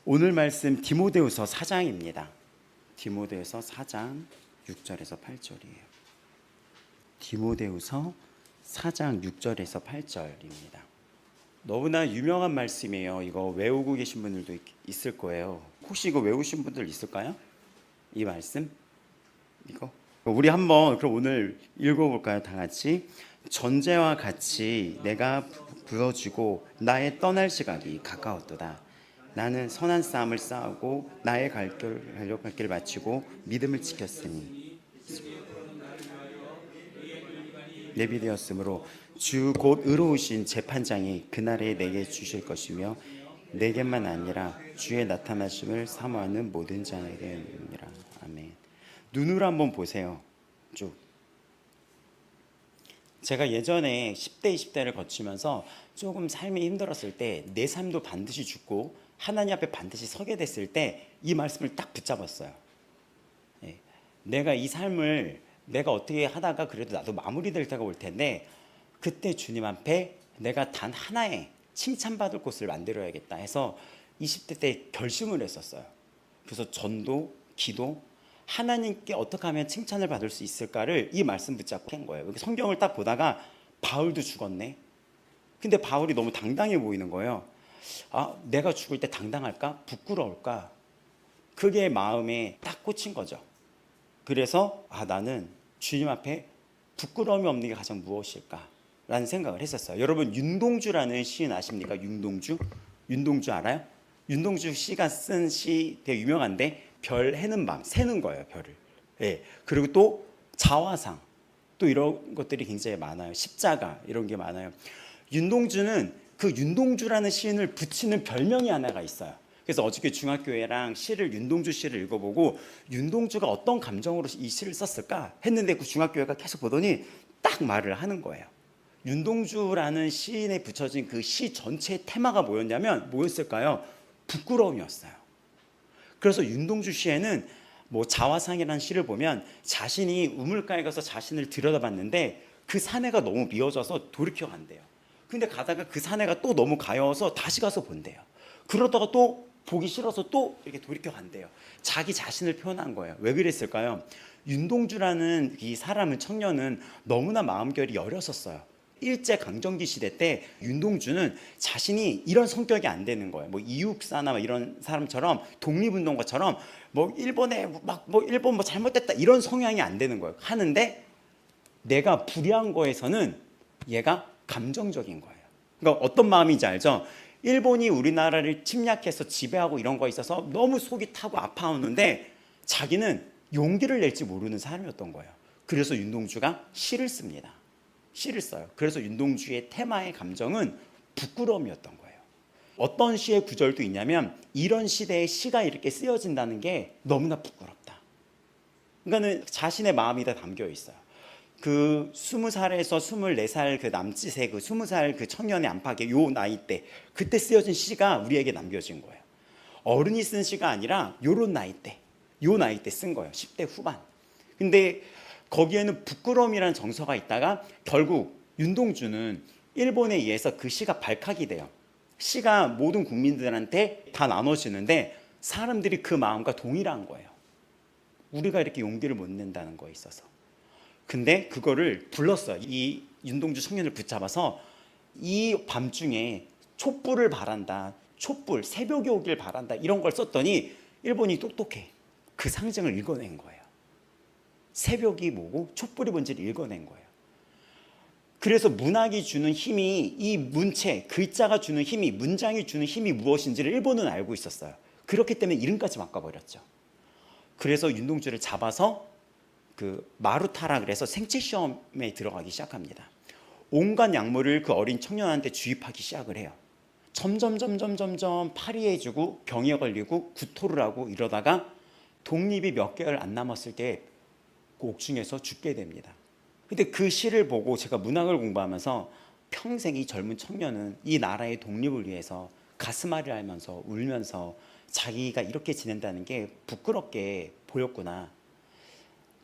오늘 말씀 디모데후서 4장입니다. 디모데후서 4장 6절에서 8절이에요. 디모데후서 4장 6절에서 8절입니다. 너무나 유명한 말씀이에요. 이거 외우고 계신 분들도 있을 거예요. 혹시 이거 외우신 분들 있을까요? 이 말씀? 이거? 우리 한번 그럼 오늘 읽어볼까요? 다 같이. 전제와 같이 내가 부어지고 나의 떠날 시각이 가까웠도다. 나는 선한 싸움을 싸우고 나의 가려고 할 길을 마치고 믿음을 지켰으니 예비되었으므로 주 곧 의로우신 재판장이 그날에 내게 주실 것이며 내게만 아니라 주의 나타나심을 사모하는 모든 자에게니라. 아멘. 눈으로 한번 보세요. 쭉. 제가 예전에 10대 20대를 거치면서 조금 삶이 힘들었을 때 내 삶도 반드시 죽고 하나님 앞에 반드시 서게 됐을 때 이 말씀을 딱 붙잡았어요. 내가 이 삶을 내가 어떻게 하다가 그래도 나도 마무리될 때가 올 텐데 그때 주님 앞에 내가 단 하나의 칭찬받을 곳을 만들어야겠다 해서 20대 때 결심을 했었어요. 그래서 전도, 기도, 하나님께 어떻게 하면 칭찬을 받을 수 있을까를 이 말씀 붙잡고 한 거예요. 성경을 딱 보다가 바울도 죽었네. 근데 바울이 너무 당당해 보이는 거예요. 내가 죽을 때 당당할까? 부끄러울까? 그게 마음에 딱 꽂힌 거죠. 그래서 나는 주님 앞에 부끄러움이 없는 게 가장 무엇일까? 라는 생각을 했었어요. 여러분 윤동주라는 시인 아십니까? 윤동주 알아요? 윤동주 씨가 쓴 시 되게 유명한데 별 해는 밤, 새는 거예요, 별을. 그리고 또 자화상, 또 이런 것들이 굉장히 많아요. 십자가 이런 게 많아요. 윤동주는 그 윤동주라는 시인을 붙이는 별명이 하나가 있어요. 그래서 어저께 중학교회랑 시를 윤동주 시를 읽어보고 윤동주가 어떤 감정으로 이 시를 썼을까 했는데 그 중학교회가 계속 보더니 딱 말을 하는 거예요. 윤동주라는 시인에 붙여진 그 시 전체의 테마가 뭐였을까요? 부끄러움이었어요. 그래서 윤동주 시에는 자화상이라는 시를 보면 자신이 우물가에 가서 자신을 들여다봤는데 그 사내가 너무 미워져서 돌이켜 간대요. 근데 가다가 그 사내가 또 너무 가여워서 다시 가서 본대요. 그러다가 또 보기 싫어서 또 이렇게 돌이켜 간대요. 자기 자신을 표현한 거예요. 왜 그랬을까요? 윤동주라는 이 사람은, 청년은 너무나 마음결이 여렸었어요. 일제 강점기 시대 때 윤동주는 자신이 이런 성격이 안 되는 거예요. 이육사나 이런 사람처럼 독립운동가처럼 일본에 일본 잘못됐다 이런 성향이 안 되는 거예요. 하는데 내가 불의한 거에서는 얘가 감정적인 거예요. 그러니까 어떤 마음인지 알죠? 일본이 우리나라를 침략해서 지배하고 이런 거에 있어서 너무 속이 타고 아파하는데 자기는 용기를 낼지 모르는 사람이었던 거예요. 그래서 윤동주가 시를 씁니다. 시를 써요. 그래서 윤동주의 테마의 감정은 부끄러움이었던 거예요. 어떤 시의 구절도 있냐면 이런 시대에 시가 이렇게 쓰여진다는 게 너무나 부끄럽다. 그러니까는 자신의 마음이 다 담겨 있어요. 그 20살에서 24살 그 남짓의 그 20살 그 청년의 안팎의 요 나이 때 그때 쓰여진 시가 우리에게 남겨진 거예요. 어른이 쓴 시가 아니라 요런 나이 때, 요 나이 때 쓴 거예요. 10대 후반. 근데 거기에는 부끄러움이라는 정서가 있다가 결국 윤동주는 일본에 의해서 그 시가 발칵이 돼요. 시가 모든 국민들한테 다 나눠지는데 사람들이 그 마음과 동일한 거예요. 우리가 이렇게 용기를 못 낸다는 거에 있어서. 근데 그거를 불렀어요. 이 윤동주 청년을 붙잡아서 이 밤중에 촛불을 바란다. 촛불, 새벽이 오길 바란다. 이런 걸 썼더니 일본이 똑똑해. 그 상징을 읽어낸 거예요. 새벽이 뭐고 촛불이 뭔지를 읽어낸 거예요. 그래서 문학이 주는 힘이, 이 문체, 글자가 주는 힘이, 문장이 주는 힘이 무엇인지를 일본은 알고 있었어요. 그렇기 때문에 이름까지 바꿔버렸죠. 그래서 윤동주를 잡아서 그 마루타라 그래서 생체 시험에 들어가기 시작합니다. 온갖 약물을 그 어린 청년한테 주입하기 시작을 해요. 점점 파리해지고 병에 걸리고 구토를 하고 이러다가 독립이 몇 개월 안 남았을 때 그 옥중에서 죽게 됩니다. 근데 그 시를 보고 제가 문학을 공부하면서 평생 이 젊은 청년은 이 나라의 독립을 위해서 가슴앓이를 하면서 울면서 자기가 이렇게 지낸다는 게 부끄럽게 보였구나.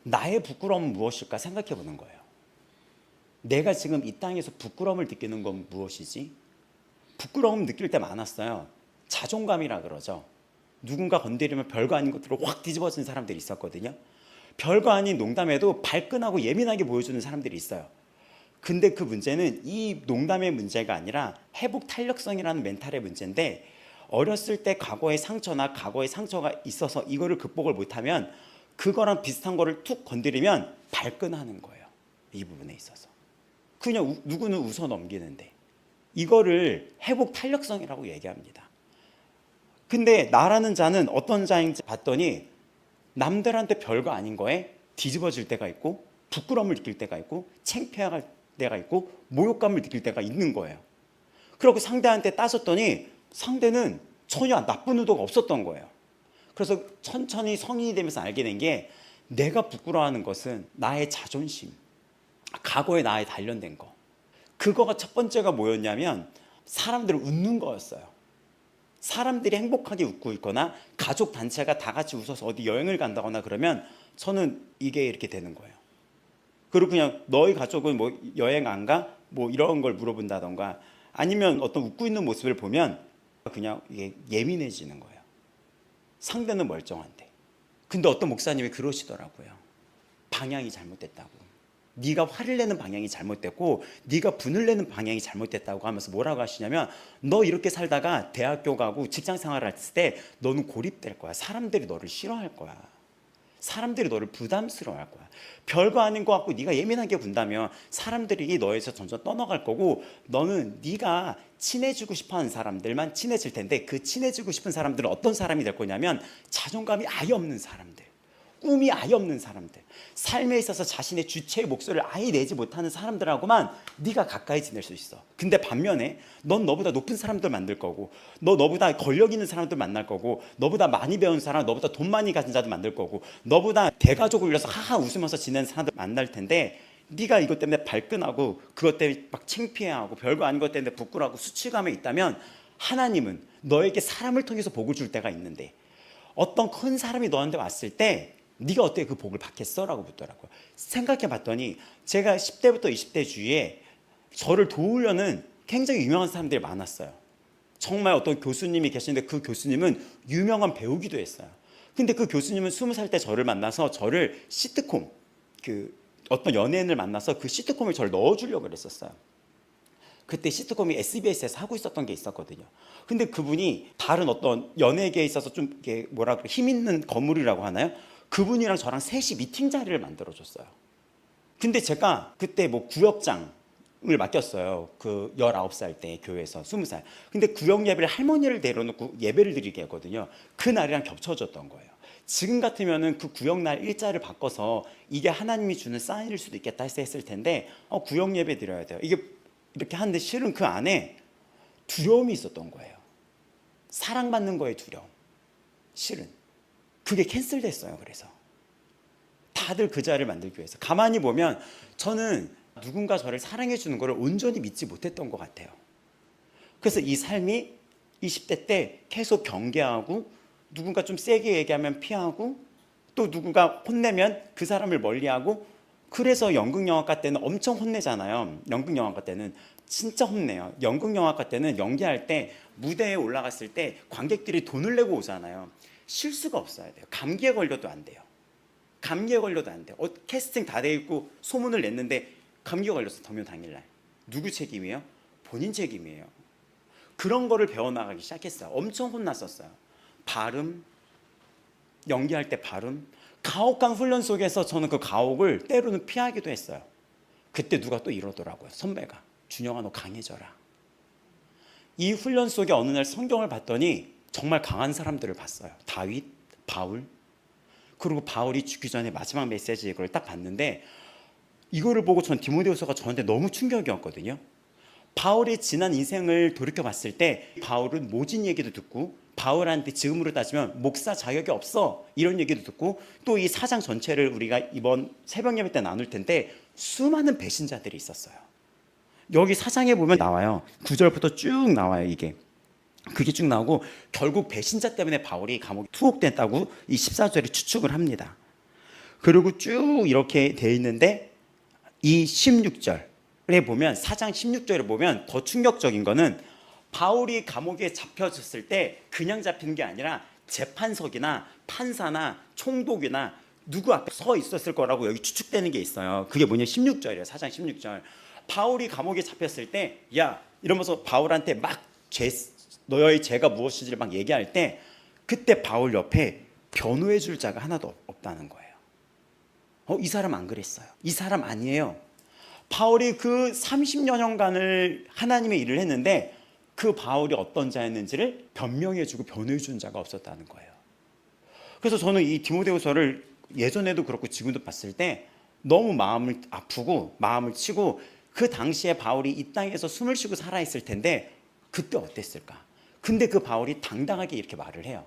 나의 부끄러움은 무엇일까 생각해 보는 거예요. 내가 지금 이 땅에서 부끄러움을 느끼는 건 무엇이지? 부끄러움 느낄 때 많았어요. 자존감이라 그러죠. 누군가 건드리면 별거 아닌 것들을 확 뒤집어지는 사람들이 있었거든요. 별거 아닌 농담에도 발끈하고 예민하게 보여주는 사람들이 있어요. 근데 그 문제는 이 농담의 문제가 아니라 회복 탄력성이라는 멘탈의 문제인데, 어렸을 때 과거의 상처나 과거의 상처가 있어서 이거를 극복을 못하면 그거랑 비슷한 거를 툭 건드리면 발끈하는 거예요. 이 부분에 있어서 그냥 누구는 웃어 넘기는데, 이거를 회복 탄력성이라고 얘기합니다. 근데 나라는 자는 어떤 자인지 봤더니 남들한테 별거 아닌 거에 뒤집어질 때가 있고, 부끄러움을 느낄 때가 있고, 창피할 때가 있고, 모욕감을 느낄 때가 있는 거예요. 그리고 상대한테 따졌더니 상대는 전혀 나쁜 의도가 없었던 거예요. 그래서 천천히 성인이 되면서 알게 된 게, 내가 부끄러워하는 것은 나의 자존심, 과거의 나에 단련된 거. 그거가 첫 번째가 뭐였냐면 사람들을 웃는 거였어요. 사람들이 행복하게 웃고 있거나 가족 단체가 다 같이 웃어서 어디 여행을 간다거나 그러면 저는 이게 이렇게 되는 거예요. 그리고 그냥 너희 가족은 뭐 여행 안 가? 뭐 이런 걸 물어본다던가, 아니면 어떤 웃고 있는 모습을 보면 그냥 이게 예민해지는 거예요. 상대는 멀쩡한데. 근데 어떤 목사님이 그러시더라고요. 방향이 잘못됐다고. 네가 화를 내는 방향이 잘못됐고 네가 분을 내는 방향이 잘못됐다고 하면서 뭐라고 하시냐면, 너 이렇게 살다가 대학교 가고 직장 생활을 했을 때 너는 고립될 거야. 사람들이 너를 싫어할 거야. 사람들이 너를 부담스러워할 거야. 별거 아닌 것 같고 네가 예민하게 군다면 사람들이 너에서 점점 떠나갈 거고, 너는 네가 친해지고 싶어하는 사람들만 친해질 텐데, 그 친해지고 싶은 사람들은 어떤 사람이 될 거냐면 자존감이 아예 없는 사람들, 꿈이 아예 없는 사람들, 삶에 있어서 자신의 주체의 목소리를 아예 내지 못하는 사람들하고만 네가 가까이 지낼 수 있어. 근데 반면에 넌 너보다 높은 사람들 만들 거고, 너보다 권력 있는 사람들 만날 거고, 너보다 많이 배운 사람, 너보다 돈 많이 가진 자들 만들 거고, 너보다 대가족을 위해서 하하 웃으면서 지내는 사람들 만날 텐데, 네가 이것 때문에 발끈하고 그것 때문에 막 창피해하고 별거 아닌 것 때문에 부끄러워하고 수치감에 있다면, 하나님은 너에게 사람을 통해서 복을 줄 때가 있는데, 어떤 큰 사람이 너한테 왔을 때 네가 어떻게 그 복을 받겠어? 라고 묻더라고요. 생각해 봤더니 제가 10대부터 20대 주위에 저를 도우려는 굉장히 유명한 사람들이 많았어요. 정말 어떤 교수님이 계시는데 그 교수님은 유명한 배우기도 했어요. 근데 그 교수님은 20살 때 저를 만나서 저를 시트콤, 어떤 연예인을 만나서 그 시트콤에 저를 넣어주려고 그랬었어요. 그때 시트콤이 SBS에서 하고 있었던 게 있었거든요. 근데 그분이 다른 어떤 연예계에 있어서 좀 뭐라 그래, 힘 있는 거물이라고 하나요? 그분이랑 저랑 셋이 미팅 자리를 만들어줬어요. 근데 제가 그때 뭐 구역장을 맡겼어요. 그 19살 때 교회에서 20살. 근데 구역 예배를 할머니를 데려놓고 예배를 드리게 했거든요. 그 날이랑 겹쳐졌던 거예요. 지금 같으면은 그 구역날 일자를 바꿔서 이게 하나님이 주는 사인일 수도 있겠다 했을 텐데, 구역 예배 드려야 돼요. 이게 이렇게 하는데 실은 그 안에 두려움이 있었던 거예요. 사랑받는 거에 두려움. 실은 그게 캔슬됐어요. 그래서 다들 그 자리를 만들기 위해서. 가만히 보면 저는 누군가 저를 사랑해 주는 것을 온전히 믿지 못했던 것 같아요. 그래서 이 삶이 20대 때 계속 경계하고, 누군가 좀 세게 얘기하면 피하고, 또 누군가 혼내면 그 사람을 멀리하고. 그래서 연극영화과 때는 엄청 혼내잖아요. 연극영화과 때는 진짜 혼내요. 연극영화과 때는 연기할 때 무대에 올라갔을 때 관객들이 돈을 내고 오잖아요. 실수가 없어야 돼요. 감기에 걸려도 안 돼요. 감기에 걸려도 안 돼요. 캐스팅 다 돼 있고 소문을 냈는데 감기에 걸렸어. 동요 당일날. 누구 책임이에요? 본인 책임이에요. 그런 거를 배워나가기 시작했어요. 엄청 혼났었어요. 발음, 연기할 때 발음, 가혹한 훈련 속에서 저는 그 가혹을 때로는 피하기도 했어요. 그때 누가 또 이러더라고요. 선배가, 준영아 너 강해져라. 이 훈련 속에 어느 날 성경을 봤더니 정말 강한 사람들을 봤어요. 다윗, 바울. 그리고 바울이 죽기 전에 마지막 메시지 이걸 딱 봤는데, 이거를 보고 전 디모데후서가 저한테 너무 충격이었거든요. 바울의 지난 인생을 돌이켜 봤을 때 바울은 모진 얘기도 듣고, 바울한테 지금으로 따지면 목사 자격이 없어 이런 얘기도 듣고, 또 이 4장 전체를 우리가 이번 새벽 예배 때 나눌 텐데 수많은 배신자들이 있었어요. 여기 4장에 보면 나와요. 9절부터 쭉 나와요. 그게 쭉 나오고, 결국 배신자 때문에 바울이 감옥에 투옥됐다고 이 14절에 추측을 합니다. 그리고 쭉 이렇게 돼 있는데, 이 16절에 보면, 4장 16절에 보면 더 충격적인 거는, 바울이 감옥에 잡혀졌을 때 그냥 잡히는 게 아니라 재판석이나 판사나 총독이나 누구 앞에 서 있었을 거라고 여기 추측되는 게 있어요. 그게 뭐냐, 16절이에요. 4장 16절. 바울이 감옥에 잡혔을 때, 야 이러면서 바울한테 막 너의 죄가 무엇인지를 막 얘기할 때, 그때 바울 옆에 변호해 줄 자가 하나도 없다는 거예요. 이 사람 안 그랬어요. 이 사람 아니에요. 바울이 그 30여년간을 하나님의 일을 했는데 그 바울이 어떤 자였는지를 변명해 주고 변호해 준 자가 없었다는 거예요. 그래서 저는 이 디모데후서를 예전에도 그렇고 지금도 봤을 때 너무 마음을 아프고 마음을 치고, 그 당시에 바울이 이 땅에서 숨을 쉬고 살아있을 텐데 그때 어땠을까? 근데 그 바울이 당당하게 이렇게 말을 해요.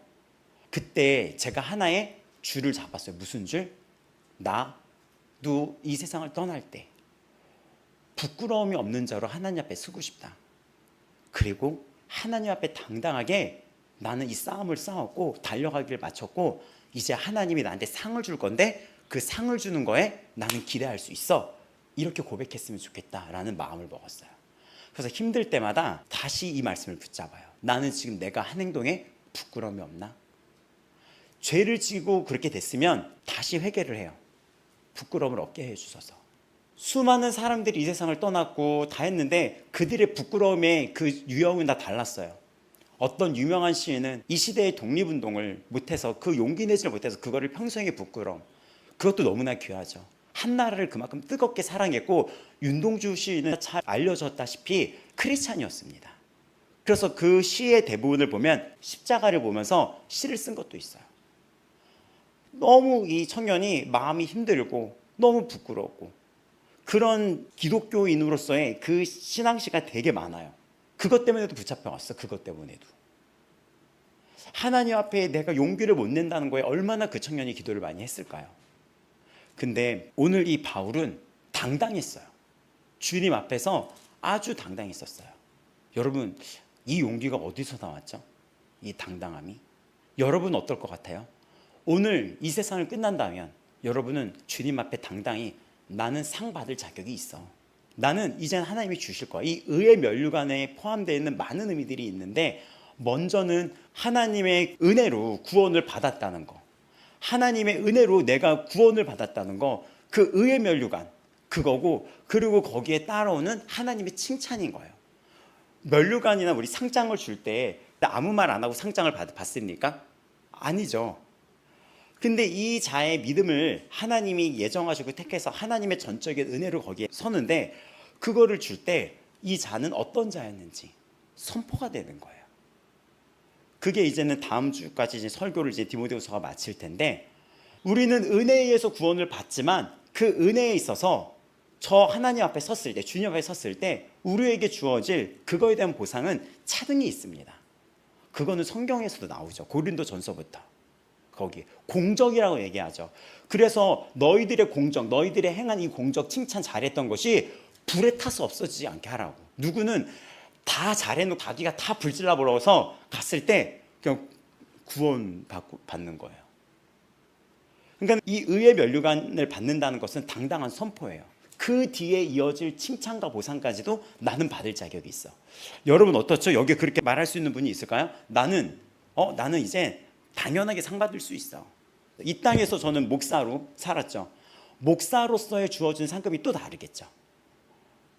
그때 제가 하나의 줄을 잡았어요. 무슨 줄? 나도 이 세상을 떠날 때 부끄러움이 없는 자로 하나님 앞에 서고 싶다. 그리고 하나님 앞에 당당하게 나는 이 싸움을 싸웠고 달려가기를 마쳤고 이제 하나님이 나한테 상을 줄 건데 그 상을 주는 거에 나는 기대할 수 있어. 이렇게 고백했으면 좋겠다라는 마음을 먹었어요. 그래서 힘들 때마다 다시 이 말씀을 붙잡아요. 나는 지금 내가 한 행동에 부끄러움이 없나? 죄를 지고 그렇게 됐으면 다시 회개를 해요. 부끄러움을 없게 해주셔서. 수많은 사람들이 이 세상을 떠났고 다 했는데 그들의 부끄러움의 그 유형은 다 달랐어요. 어떤 유명한 시인은 이 시대의 독립운동을 못해서, 그 용기 내지를 못해서 그거를 평생의 부끄러움, 그것도 너무나 귀하죠. 한 나라를 그만큼 뜨겁게 사랑했고, 윤동주 시인은 잘 알려졌다시피 크리스찬이었습니다. 그래서 그 시의 대부분을 보면 십자가를 보면서 시를 쓴 것도 있어요. 너무 이 청년이 마음이 힘들고 너무 부끄럽고, 그런 기독교인으로서의 그 신앙시가 되게 많아요. 그것 때문에도 붙잡혀 왔어. 그것 때문에도. 하나님 앞에 내가 용기를 못 낸다는 거에 얼마나 그 청년이 기도를 많이 했을까요? 근데 오늘 이 바울은 당당했어요. 주님 앞에서 아주 당당했었어요. 여러분, 이 용기가 어디서 나왔죠? 이 당당함이. 여러분 어떨 것 같아요? 오늘 이 세상을 끝난다면 여러분은 주님 앞에 당당히 나는 상 받을 자격이 있어. 나는 이젠 하나님이 주실 거야. 이 의의 면류관에 포함되어 있는 많은 의미들이 있는데, 먼저는 하나님의 은혜로 구원을 받았다는 거, 하나님의 은혜로 내가 구원을 받았다는 거, 그 의의 면류관 그거고, 그리고 거기에 따라오는 하나님의 칭찬인 거예요. 면류관이나 우리 상장을 줄 때 아무 말 안 하고 상장을 받습니까? 아니죠. 근데 이 자의 믿음을 하나님이 예정하시고 택해서 하나님의 전적인 은혜로 거기에 서는데, 그거를 줄 때 이 자는 어떤 자였는지 선포가 되는 거예요. 그게 이제는 다음 주까지 이제 설교를 이제 디모데후서가 마칠 텐데, 우리는 은혜에 의해서 구원을 받지만 그 은혜에 있어서 저 하나님 앞에 섰을 때, 주님 앞에 섰을 때 우리에게 주어질 그거에 대한 보상은 차등이 있습니다. 그거는 성경에서도 나오죠. 고린도전서부터. 거기 공적이라고 얘기하죠. 그래서 너희들의 공적, 너희들의 행한 이 공적, 칭찬 잘했던 것이 불에 타서 없어지지 않게 하라고. 누구는 다 잘해놓고 자기가 다 불질러 버려서 갔을 때 그냥 구원 받는 거예요. 그러니까 이 의의 면류관을 받는다는 것은 당당한 선포예요. 그 뒤에 이어질 칭찬과 보상까지도 나는 받을 자격이 있어. 여러분 어떻죠? 여기에 그렇게 말할 수 있는 분이 있을까요? 나는 이제 당연하게 상 받을 수 있어. 이 땅에서 저는 목사로 살았죠. 목사로서의 주어진 상급이 또 다르겠죠.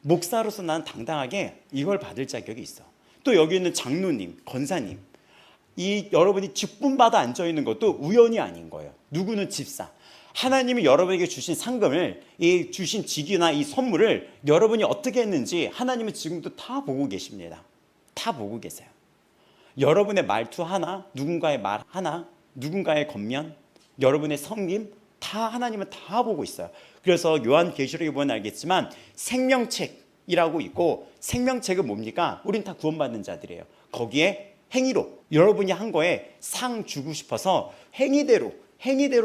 목사로서 나는 당당하게 이걸 받을 자격이 있어. 또 여기 있는 장로님, 권사님, 이 여러분이 직분받아 앉아있는 것도 우연이 아닌 거예요. 누구는 집사. 하나님이 여러분에게 주신 상금을, 이 주신 직위나 이 선물을 여러분이 어떻게 했는지 하나님은 지금도 다 보고 계십니다. 다 보고 계세요. 여러분의 말투 하나, 누군가의 말 하나, 누군가의 겉면, 여러분의 섬김 다 하나님은 다 보고 있어요. 그래서 요한계시록에 보면 알겠지만 생명책이라고 있고, 생명책은 뭡니까? 우린 다 구원받는 자들이에요. 거기에 행위로 여러분이 한 거에 상 주고 싶어서 행위대로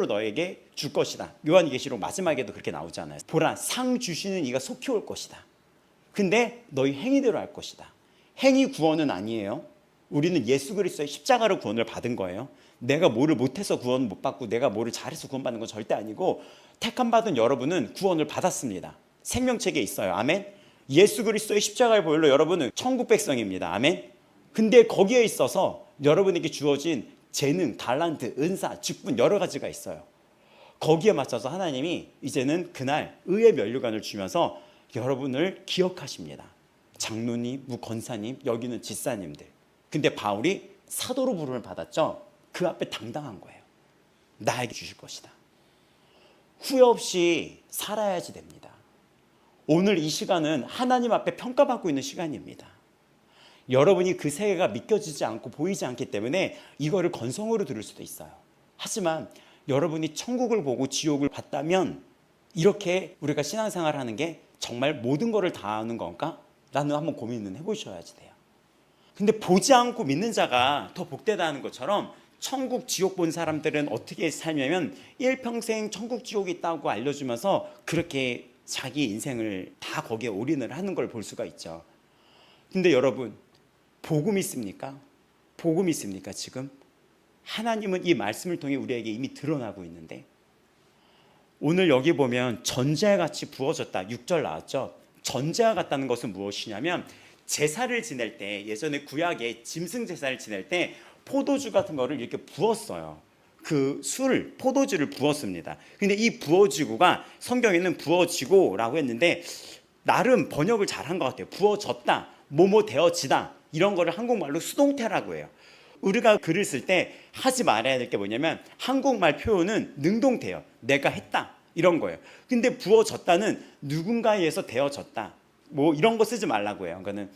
너에게 줄 것이다. 요한계시록 마지막에도 그렇게 나오잖아요. 보라, 상 주시는 이가 속히 올 것이다. 근데 너희 행위대로 할 것이다. 행위 구원은 아니에요. 우리는 예수 그리스도의 십자가로 구원을 받은 거예요. 내가 뭐를 못해서 구원 못 받고 내가 뭐를 잘해서 구원받는 건 절대 아니고, 택함 받은 여러분은 구원을 받았습니다. 생명책에 있어요. 아멘. 예수 그리스도의 십자가의 보혈로 여러분은 천국 백성입니다. 아멘. 근데 거기에 있어서 여러분에게 주어진 재능, 달란트, 은사, 직분 여러 가지가 있어요. 거기에 맞춰서 하나님이 이제는 그날 의의 면류관을 주면서 여러분을 기억하십니다. 장로님, 무권사님, 여기는 집사님들. 근데 바울이 사도로 부름을 받았죠. 그 앞에 당당한 거예요. 나에게 주실 것이다. 후회 없이 살아야지 됩니다. 오늘 이 시간은 하나님 앞에 평가받고 있는 시간입니다. 여러분이 그 세계가 믿겨지지 않고 보이지 않기 때문에 이거를 건성으로 들을 수도 있어요. 하지만 여러분이 천국을 보고 지옥을 봤다면 이렇게 우리가 신앙생활을 하는 게 정말 모든 것을 다 아는 건가? 라는 한번 고민은 해보셔야지 돼요. 근데 보지 않고 믿는 자가 더 복되다는 것처럼 천국 지옥 본 사람들은 어떻게 살냐면 일평생 천국 지옥이 있다고 알려주면서 그렇게 자기 인생을 다 거기에 올인을 하는 걸 볼 수가 있죠. 근데 여러분, 복음 있습니까? 복음 있습니까 지금? 하나님은 이 말씀을 통해 우리에게 이미 드러나고 있는데, 오늘 여기 보면 전제와 같이 부어졌다 6절 나왔죠. 전제와 같다는 것은 무엇이냐면 제사를 지낼 때, 예전에 구약에 짐승 제사를 지낼 때 포도주 같은 거를 이렇게 부었어요. 그 술, 포도주를 부었습니다. 근데 이 부어지고가 성경에는 부어지고라고 했는데 나름 번역을 잘한 것 같아요. 부어졌다, 뭐뭐 되어지다, 이런 거를 한국말로 수동태라고 해요. 우리가 글을 쓸 때 하지 말아야 될 게 뭐냐면 한국말 표현은 능동태예요. 내가 했다, 이런 거예요. 근데 부어졌다는 누군가에 의해서 되어졌다, 뭐 이런 거 쓰지 말라고 해요. 그거는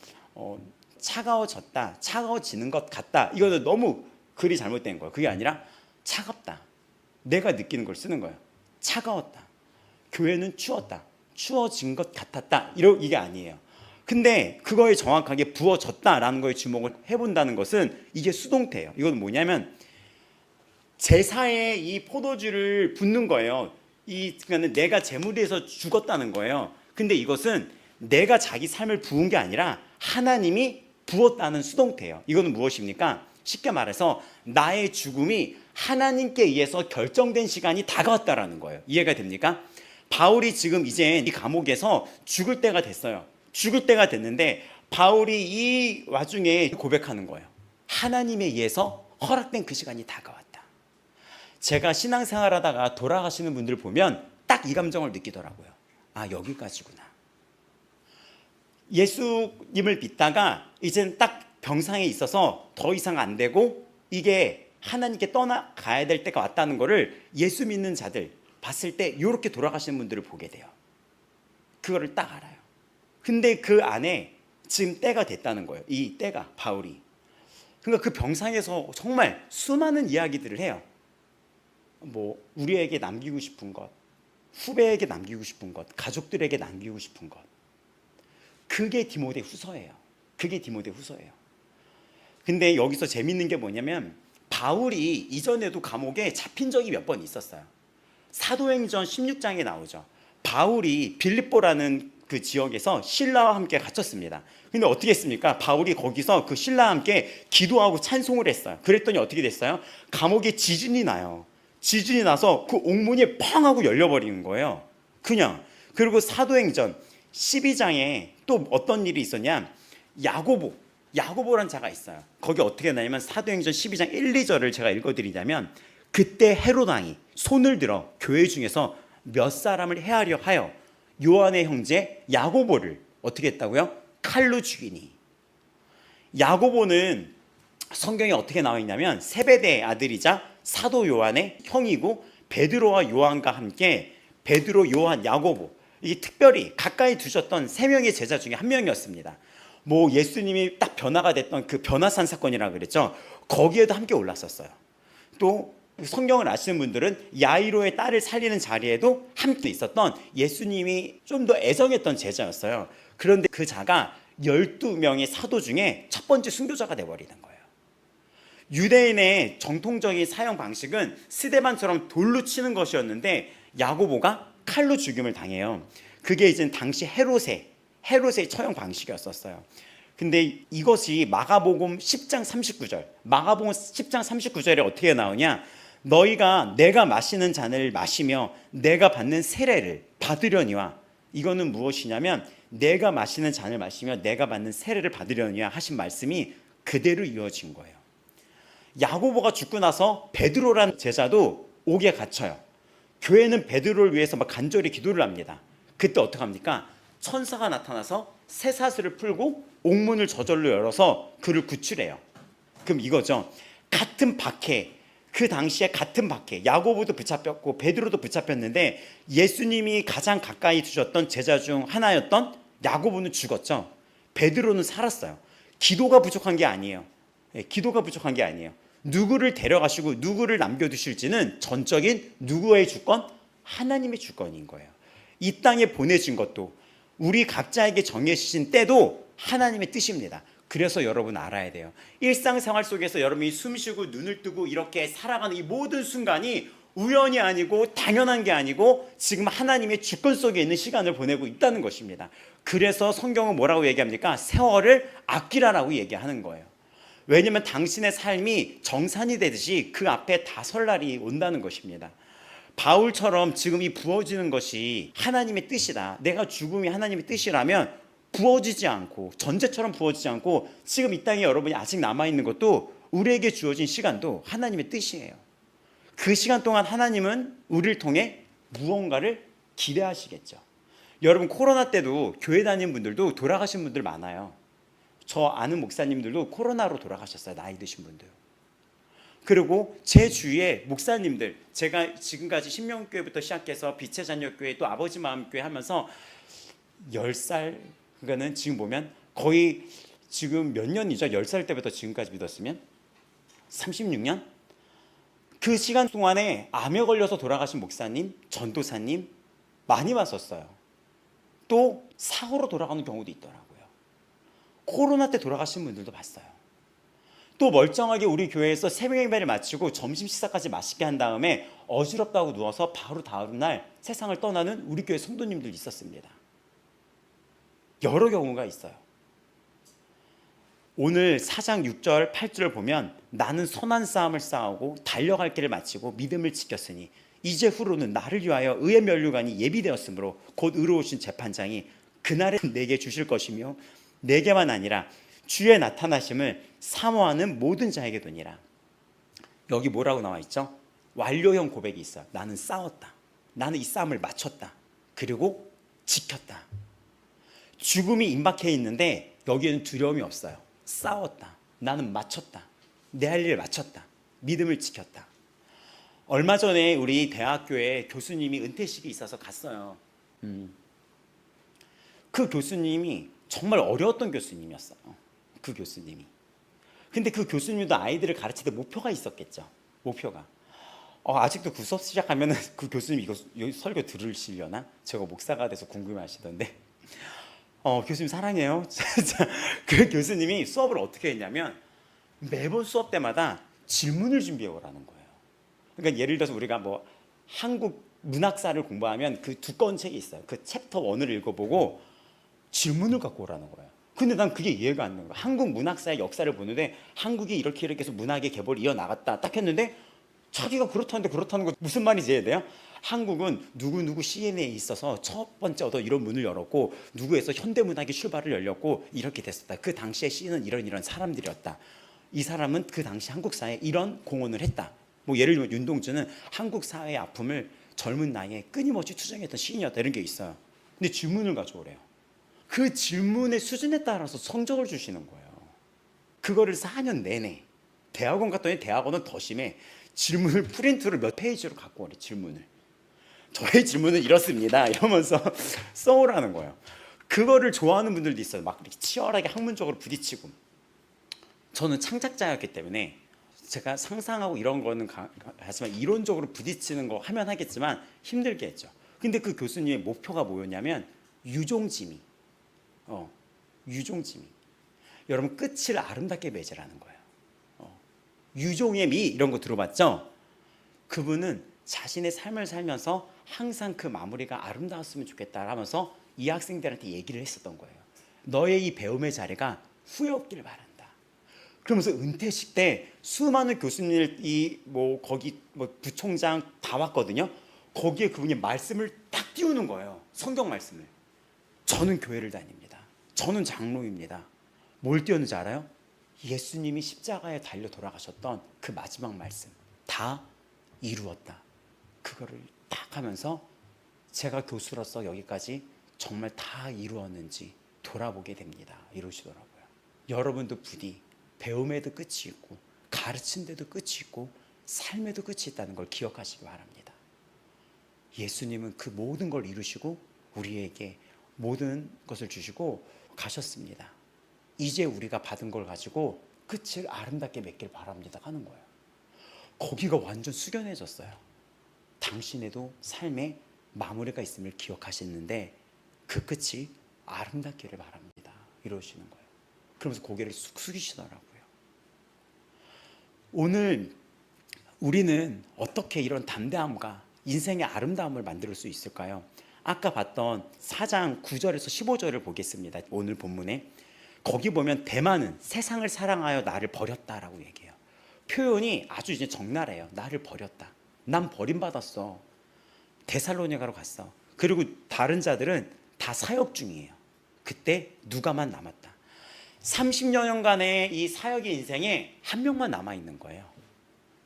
차가워졌다, 차가워지는 것 같다, 이거는 너무 글이 잘못된 거예요. 그게 아니라 차갑다, 내가 느끼는 걸 쓰는 거예요. 차가웠다, 교회는 추웠다, 추워진 것 같았다, 이게 아니에요. 근데 그거에 정확하게 부어졌다라는 거에 주목을 해본다는 것은 이게 수동태예요. 이건 뭐냐면 제사에 이 포도주를 붓는 거예요. 그러니까 내가 제물에서 죽었다는 거예요. 근데 이것은 내가 자기 삶을 부은 게 아니라 하나님이 부었다는 수동태예요. 이거는 무엇입니까? 쉽게 말해서 나의 죽음이 하나님께 의해서 결정된 시간이 다가왔다라는 거예요. 이해가 됩니까? 바울이 지금 이제 이 감옥에서 죽을 때가 됐어요. 죽을 때가 됐는데 바울이 이 와중에 고백하는 거예요. 하나님에 의해서 허락된 그 시간이 다가왔다. 제가 신앙생활 하다가 돌아가시는 분들 보면 딱 이 감정을 느끼더라고요. 아, 여기까지구나. 예수님을 믿다가 이제는 딱 병상에 있어서 더 이상 안 되고 이게 하나님께 떠나가야 될 때가 왔다는 거를 예수 믿는 자들 봤을 때 이렇게 돌아가시는 분들을 보게 돼요. 그거를 딱 알아요. 근데 그 안에 지금 때가 됐다는 거예요. 이 때가, 바울이. 그러니까 그 병상에서 정말 수많은 이야기들을 해요. 뭐 우리에게 남기고 싶은 것, 후배에게 남기고 싶은 것, 가족들에게 남기고 싶은 것. 그게 디모데 후서예요. 그게 디모데 후서예요. 근데 여기서 재밌는 게 뭐냐면 바울이 이전에도 감옥에 잡힌 적이 몇 번 있었어요. 사도행전 16장에 나오죠. 바울이 빌립보라는 그 지역에서 신라와 함께 갇혔습니다. 근데 어떻게 했습니까? 바울이 거기서 그 신라와 함께 기도하고 찬송을 했어요. 그랬더니 어떻게 됐어요? 감옥에 지진이 나요. 지진이 나서 그 옥문이 펑 하고 열려버리는 거예요. 그냥. 그리고 사도행전 12장에 또 어떤 일이 있었냐? 야고보라는 자가 있어요. 거기 어떻게 나냐면 사도행전 12장 1, 2절을 제가 읽어드리자면 그때 헤롯 왕이 손을 들어 교회 중에서 몇 사람을 해하려 하여 요한의 형제 야고보를 어떻게 했다고요? 칼로 죽이니. 야고보는 성경에 어떻게 나와 있냐면 세베대의 아들이자 사도 요한의 형이고 베드로와 요한과 함께 베드로, 요한, 야고보, 이게 특별히 가까이 두셨던 세 명의 제자 중에 한 명이었습니다. 뭐 예수님이 딱 변화가 됐던 그 변화산 사건이라고 그랬죠. 거기에도 함께 올랐었어요. 또 성경을 아시는 분들은 야이로의 딸을 살리는 자리에도 함께 있었던 예수님이 좀 더 애정했던 제자였어요. 그런데 그 자가 12명의 사도 중에 첫 번째 순교자가 돼버리는 거예요. 유대인의 정통적인 사형 방식은 스데반처럼 돌로 치는 것이었는데 야고보가 칼로 죽임을 당해요. 그게 이제 당시 헤롯의 처형 방식이었었어요. 근데 이것이 마가복음 10장 39절, 마가복음 10장 39절에 어떻게 나오냐? 너희가 내가 마시는 잔을 마시며 내가 받는 세례를 받으려니와, 이거는 무엇이냐면 내가 마시는 잔을 마시며 내가 받는 세례를 받으려니와 하신 말씀이 그대로 이어진 거예요. 야고보가 죽고 나서 베드로라는 제자도 옥에 갇혀요. 교회는 베드로를 위해서 막 간절히 기도를 합니다. 그때 어떻게 합니까? 천사가 나타나서 쇠사슬을 풀고 옥문을 저절로 열어서 그를 구출해요. 그럼 이거죠. 같은 박해, 그 당시에 같은 박해, 야고보도 붙잡혔고 베드로도 붙잡혔는데 예수님이 가장 가까이 두셨던 제자 중 하나였던 야고보는 죽었죠. 베드로는 살았어요. 기도가 부족한 게 아니에요. 기도가 부족한 게 아니에요. 누구를 데려가시고 누구를 남겨두실지는 전적인 누구의 주권? 하나님의 주권인 거예요. 이 땅에 보내진 것도 우리 각자에게 정해주신 때도 하나님의 뜻입니다. 그래서 여러분 알아야 돼요. 일상생활 속에서 여러분이 숨쉬고 눈을 뜨고 이렇게 살아가는 이 모든 순간이 우연이 아니고 당연한 게 아니고 지금 하나님의 주권 속에 있는 시간을 보내고 있다는 것입니다. 그래서 성경은 뭐라고 얘기합니까? 세월을 아끼라라고 얘기하는 거예요. 왜냐하면 당신의 삶이 정산이 되듯이 그 앞에 다 설 날이 온다는 것입니다. 바울처럼 지금 이 부어지는 것이 하나님의 뜻이다. 내가 죽음이 하나님의 뜻이라면 부어지지 않고 전제처럼 부어지지 않고 지금 이 땅에 여러분이 아직 남아있는 것도 우리에게 주어진 시간도 하나님의 뜻이에요. 그 시간 동안 하나님은 우리를 통해 무언가를 기대하시겠죠. 여러분 코로나 때도 교회 다니는 분들도 돌아가신 분들 많아요. 저 아는 목사님들도 코로나로 돌아가셨어요. 나이 드신 분들. 그리고 제 주위에 목사님들, 제가 지금까지 신명교회부터 시작해서 빛의 자녀교회 또 아버지 마음교회 하면서 10살, 그러니까는 지금 보면 거의 지금 몇 년이죠? 10살 때부터 지금까지 믿었으면 36년? 그 시간 동안에 암에 걸려서 돌아가신 목사님, 전도사님 많이 봤었어요. 또 사고로 돌아가는 경우도 있더라고요. 코로나 때 돌아가신 분들도 봤어요. 또 멀쩡하게 우리 교회에서 새벽 예배를 마치고 점심 식사까지 맛있게 한 다음에 어지럽다고 누워서 바로 다음 날 세상을 떠나는 우리 교회 성도님들 있었습니다. 여러 경우가 있어요. 오늘 4장 6절 8절을 보면 나는 선한 싸움을 싸우고 달려갈 길을 마치고 믿음을 지켰으니 이제 후로는 나를 위하여 의의 면류관이 예비되었으므로 곧 의로우신 재판장이 그날에 내게 주실 것이며 내게만 아니라 주의 나타나심을 사모하는 모든 자에게 도니라. 여기 뭐라고 나와 있죠? 완료형 고백이 있어요. 나는 싸웠다. 나는 이 싸움을 마쳤다. 그리고 지켰다. 죽음이 임박해 있는데 여기에는 두려움이 없어요. 싸웠다. 나는 마쳤다. 내 할 일을 마쳤다. 믿음을 지켰다. 얼마 전에 우리 대학교에 교수님이 은퇴식이 있어서 갔어요. 그 교수님이 정말 어려웠던 교수님이었어요. 그 교수님이. 근데 그 교수님도 아이들을 가르칠 때 목표가 있었겠죠. 목표가. 아직도 그 수업 시작하면 그 교수님 이거 설교 들으시려나? 제가 목사가 돼서 궁금해하시던데. 교수님 사랑해요. 그 교수님이 수업을 어떻게 했냐면 매번 수업 때마다 질문을 준비해 오라는 거예요. 그러니까 예를 들어서 우리가 뭐 한국 문학사를 공부하면 그 두꺼운 책이 있어요. 그 챕터 1을 읽어보고 질문을 갖고 오라는 거예요. 근데 난 그게 이해가 안 되는 거예요. 한국 문학사의 역사를 보는데 한국이 이렇게 해서 문학의 계보를 이어나갔다 딱 했는데 자기가 그렇다는데 그렇다는 거 무슨 말인지 이해돼요? 한국은 누구 시인에 있어서 첫 번째 얻어 이런 문을 열었고 누구에서 현대문학의 출발을 열렸고 이렇게 됐었다. 그 당시에 시인은 이런 사람들이었다. 이 사람은 그 당시 한국 사회에 이런 공헌을 했다. 뭐 예를 들면 윤동주는 한국 사회의 아픔을 젊은 나이에 끊임없이 투쟁했던 시인이었다. 이런 게 있어요. 근데 질문을 가져오래요. 그 질문의 수준에 따라서 성적을 주시는 거예요. 그거를 4년 내내. 대학원 갔더니 대학원은 더 심해. 질문을 프린트를 몇 페이지로 갖고 오래. 질문을. 저의 질문은 이렇습니다. 이러면서 써오라는 거예요. 그거를 좋아하는 분들도 있어요. 막 이렇게 치열하게 학문적으로 부딪히고. 저는 창작자였기 때문에 제가 상상하고 이런 거는 하지만 이론적으로 부딪히는 거 하면 하겠지만 힘들게 했죠. 근데 그 교수님의 목표가 뭐였냐면 유종지미. 유종지미. 여러분 끝을 아름답게 맺으라는 거예요. 유종의 미 이런 거 들어봤죠? 그분은 자신의 삶을 살면서 항상 그 마무리가 아름다웠으면 좋겠다 하면서 이 학생들한테 얘기를 했었던 거예요. 너의 이 배움의 자리가 후회 없기를 바란다. 그러면서 은퇴식 때 수많은 교수님이 거기 부총장 다 왔거든요. 거기에 그분이 말씀을 딱 띄우는 거예요. 성경 말씀을. 저는 교회를 다닙니다. 저는 장로입니다. 뭘 띄웠는지 알아요? 예수님이 십자가에 달려 돌아가셨던 그 마지막 말씀, 다 이루었다. 그거를 딱 하면서 제가 교수로서 여기까지 정말 다 이루었는지 돌아보게 됩니다. 이러시더라고요. 여러분도 부디 배움에도 끝이 있고 가르친 데도 끝이 있고 삶에도 끝이 있다는 걸 기억하시기 바랍니다. 예수님은 그 모든 걸 이루시고 우리에게 모든 것을 주시고 가셨습니다. 이제 우리가 받은 걸 가지고 끝을 아름답게 맺길 바랍니다 하는 거예요. 거기가 완전 숙연해졌어요. 당신에도 삶에 마무리가 있음을 기억하시는데 그 끝이 아름답기를 바랍니다. 이러시는 거예요. 그러면서 고개를 쑥 숙이시더라고요. 오늘 우리는 어떻게 이런 담대함과 인생의 아름다움을 만들 수 있을까요? 아까 봤던 4장 9절에서 15절을 보겠습니다. 오늘 본문에 거기 보면 대만은 세상을 사랑하여 나를 버렸다라고 얘기해요. 표현이 아주 이제 적나라해요. 나를 버렸다. 난 버림받았어. 데살로니가로 갔어. 그리고 다른 자들은 다 사역 중이에요. 그때 누가만 남았다. 30여 년간의 이 사역의 인생에 한 명만 남아있는 거예요.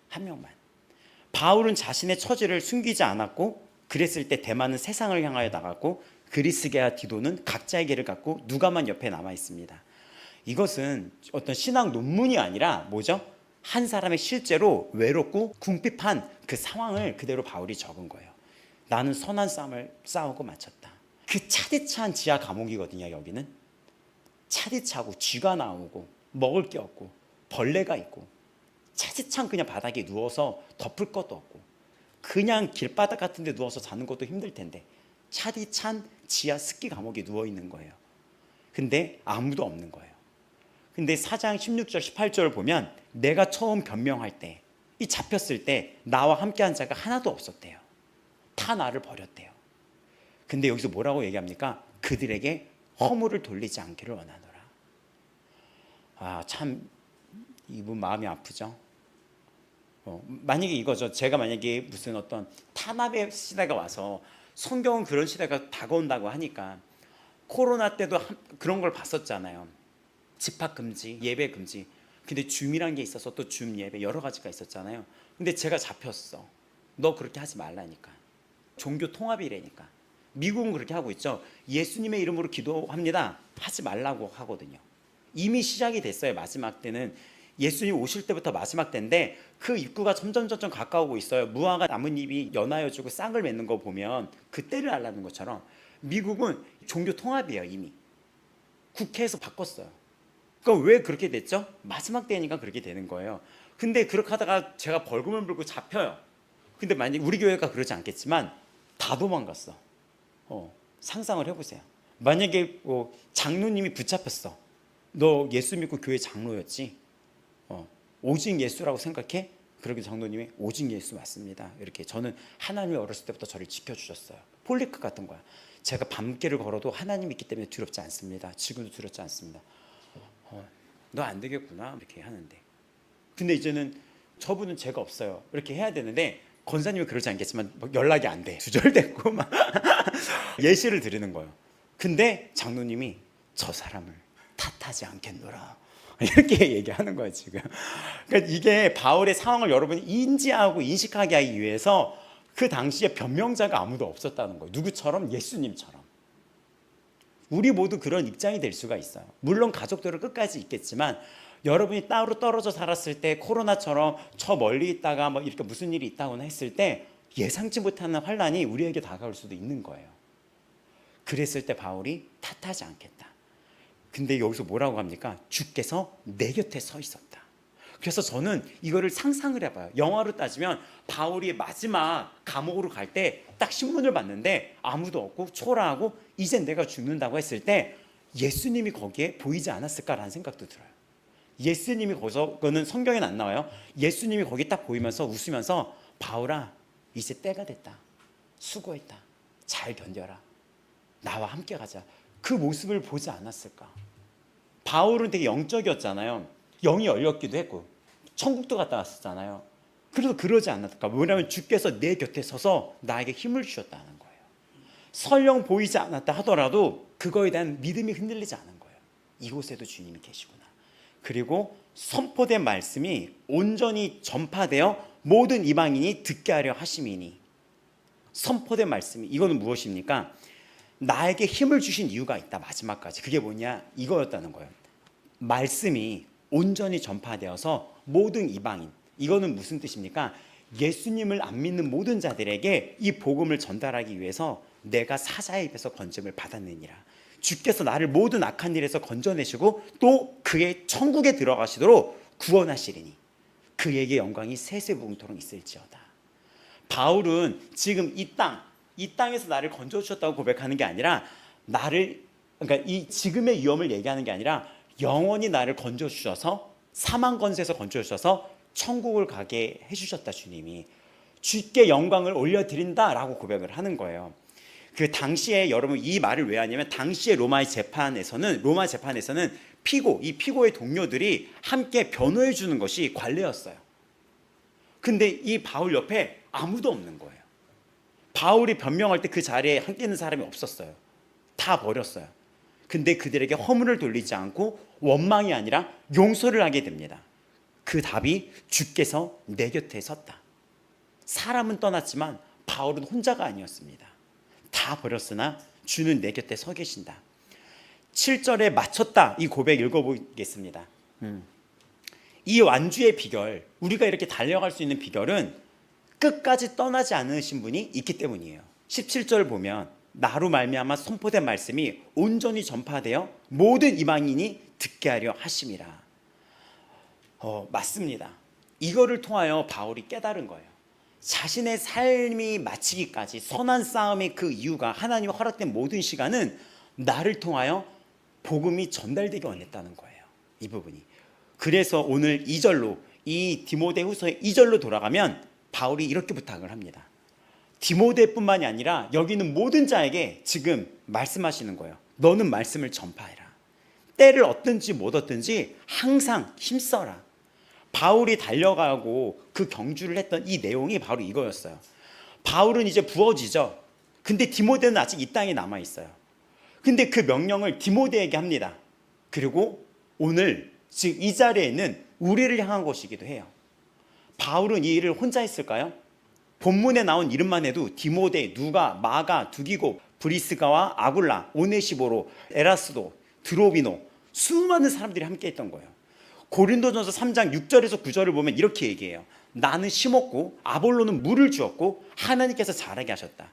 한 명만. 바울은 자신의 처지를 숨기지 않았고 그랬을 때 대만은 세상을 향하여 나갔고 그리스게와 디도는 각자의 길을 갔고 누가만 옆에 남아있습니다. 이것은 어떤 신학 논문이 아니라 뭐죠? 한 사람의 실제로 외롭고 궁핍한 그 상황을 그대로 바울이 적은 거예요. 나는 선한 싸움을 싸우고 마쳤다. 그 차디찬 지하 감옥이거든요. 여기는 차디차고 쥐가 나오고 먹을 게 없고 벌레가 있고 차디찬 그냥 바닥에 누워서 덮을 것도 없고 그냥 길바닥 같은 데 누워서 자는 것도 힘들 텐데 차디찬 지하 습기 감옥에 누워 있는 거예요. 근데 아무도 없는 거예요. 근데 4장 16절 18절을 보면 내가 처음 변명할 때 이 잡혔을 때 나와 함께한 자가 하나도 없었대요. 다 나를 버렸대요. 근데 여기서 뭐라고 얘기합니까? 그들에게 허물을 돌리지 않기를 원하노라. 아, 참 이분 마음이 아프죠. 만약에 이거죠. 제가 만약에 무슨 어떤 탄압의 시대가 와서 성경은 그런 시대가 다가온다고 하니까 코로나 때도 그런 걸 봤었잖아요. 집합 금지, 예배 금지. 근데 줌이란 게 있어서 또 줌 예배 여러 가지가 있었잖아요. 근데 제가 잡혔어. 너 그렇게 하지 말라니까. 종교 통합이라니까. 미국은 그렇게 하고 있죠. 예수님의 이름으로 기도합니다. 하지 말라고 하거든요. 이미 시작이 됐어요. 마지막 때는 예수님 오실 때부터 마지막 때인데 그 입구가 점점 가까우고 있어요. 무화과 나뭇잎이 연하여지고 싹을 맺는 거 보면 그때를 알라는 것처럼 미국은 종교 통합이에요. 이미 국회에서 바꿨어요. 그러니까 왜 그렇게 됐죠? 마지막 때니까 그렇게 되는 거예요. 근데 그렇게 하다가 제가 벌금을 물고 잡혀요. 근데 만약 우리 교회가 그러지 않겠지만 다 도망갔어. 상상을 해보세요. 만약에 장로님이 붙잡혔어. 너 예수 믿고 교회 장로였지? 오직 예수라고 생각해? 그러기 장로님이 오직 예수 맞습니다. 이렇게 저는 하나님이 어렸을 때부터 저를 지켜주셨어요. 폴리크 같은 거야. 제가 밤길을 걸어도 하나님이 있기 때문에 두렵지 않습니다. 지금도 두렵지 않습니다. 너 안 되겠구나 이렇게 하는데 근데 이제는 저분은 죄가 없어요 이렇게 해야 되는데 권사님은 그러지 않겠지만 연락이 안 돼. 두절됐고 막 예시를 드리는 거예요. 근데 장로님이 저 사람을 탓하지 않겠노라 이렇게 얘기하는 거예요 지금. 그러니까 이게 바울의 상황을 여러분이 인지하고 인식하게 하기 위해서 그 당시에 변명자가 아무도 없었다는 거예요. 누구처럼? 예수님처럼. 우리 모두 그런 입장이 될 수가 있어요. 물론 가족들은 끝까지 있겠지만 여러분이 따로 떨어져 살았을 때 코로나처럼 저 멀리 있다가 뭐 이렇게 무슨 일이 있다거나 했을 때 예상치 못하는 환란이 우리에게 다가올 수도 있는 거예요. 그랬을 때 바울이 탓하지 않겠다. 근데 여기서 뭐라고 합니까? 주께서 내 곁에 서 있었다. 그래서 저는 이거를 상상을 해봐요. 영화로 따지면 바울이 마지막 감옥으로 갈 때 딱 신문을 봤는데 아무도 없고 초라하고 이제 내가 죽는다고 했을 때 예수님이 거기에 보이지 않았을까라는 생각도 들어요. 예수님이 거기서는 성경에는 안 나와요. 예수님이 거기 딱 보이면서 웃으면서 바울아 이제 때가 됐다. 수고했다. 잘 견뎌라. 나와 함께 가자. 그 모습을 보지 않았을까. 바울은 되게 영적이었잖아요. 영이 열렸기도 했고 천국도 갔다 왔었잖아요. 그래서 그러지 않았을까. 왜냐하면 주께서 내 곁에 서서 나에게 힘을 주셨다는 거예요. 설령 보이지 않았다 하더라도 그거에 대한 믿음이 흔들리지 않은 거예요. 이곳에도 주님이 계시구나. 그리고 선포된 말씀이 온전히 전파되어 모든 이방인이 듣게 하려 하심이니. 선포된 말씀이, 이거는 무엇입니까? 나에게 힘을 주신 이유가 있다. 마지막까지. 그게 뭐냐? 이거였다는 거예요. 말씀이 온전히 전파되어서 모든 이방인, 이거는 무슨 뜻입니까? 예수님을 안 믿는 모든 자들에게 이 복음을 전달하기 위해서 내가 사자의 입에서 건짐을 받았느니라. 주께서 나를 모든 악한 일에서 건져내시고 또 그의 천국에 들어가시도록 구원하시리니 그에게 영광이 세세무궁토록 있을지어다. 바울은 지금 이 땅에서 나를 건져주셨다고 고백하는 게 아니라 그러니까 이 지금의 위험을 얘기하는 게 아니라 영원히 나를 건져주셔서 사망 권세에서 건져주셔서 천국을 가게 해주셨다. 주님이 주께 영광을 올려드린다라고 고백을 하는 거예요. 그 당시에 여러분 이 말을 왜 하냐면 당시에 로마 재판에서는 이 피고의 동료들이 함께 변호해 주는 것이 관례였어요. 근데 이 바울 옆에 아무도 없는 거예요. 바울이 변명할 때 그 자리에 함께 있는 사람이 없었어요. 다 버렸어요. 근데 그들에게 허물을 돌리지 않고 원망이 아니라 용서를 하게 됩니다. 그 답이 주께서 내 곁에 섰다. 사람은 떠났지만 바울은 혼자가 아니었습니다. 다 버렸으나 주는 내 곁에 서 계신다. 7절에 맞췄다. 이 고백 읽어보겠습니다. 이 완주의 비결, 우리가 이렇게 달려갈 수 있는 비결은 끝까지 떠나지 않으신 분이 있기 때문이에요. 17절 보면 나로 말미암아 선포된 말씀이 온전히 전파되어 모든 이방인이 듣게 하려 하심이라. 맞습니다. 이거를 통하여 바울이 깨달은 거예요. 자신의 삶이 마치기까지 선한 싸움의 그 이유가 하나님이 허락된 모든 시간은 나를 통하여 복음이 전달되기 원했다는 거예요. 이 부분이. 그래서 오늘 2절로 이 디모데후서의 2절로 돌아가면 바울이 이렇게 부탁을 합니다. 디모데뿐만이 아니라 여기 있는 모든 자에게 지금 말씀하시는 거예요. 너는 말씀을 전파해라. 때를 얻든지 못 얻든지 항상 힘써라. 바울이 달려가고 그 경주를 했던 이 내용이 바로 이거였어요. 바울은 이제 부어지죠. 근데 디모데는 아직 이 땅에 남아있어요. 근데 그 명령을 디모데에게 합니다. 그리고 오늘 지금 이 자리에 있는 우리를 향한 것이기도 해요. 바울은 이 일을 혼자 했을까요? 본문에 나온 이름만 해도 디모데, 누가, 마가, 두기고, 브리스가와 아굴라, 오네시보로, 에라스도, 드로비노, 수많은 사람들이 함께 했던 거예요. 고린도전서 3장 6절에서 9절을 보면 이렇게 얘기해요. 나는 심었고 아볼로는 물을 주었고 하나님께서 자라게 하셨다.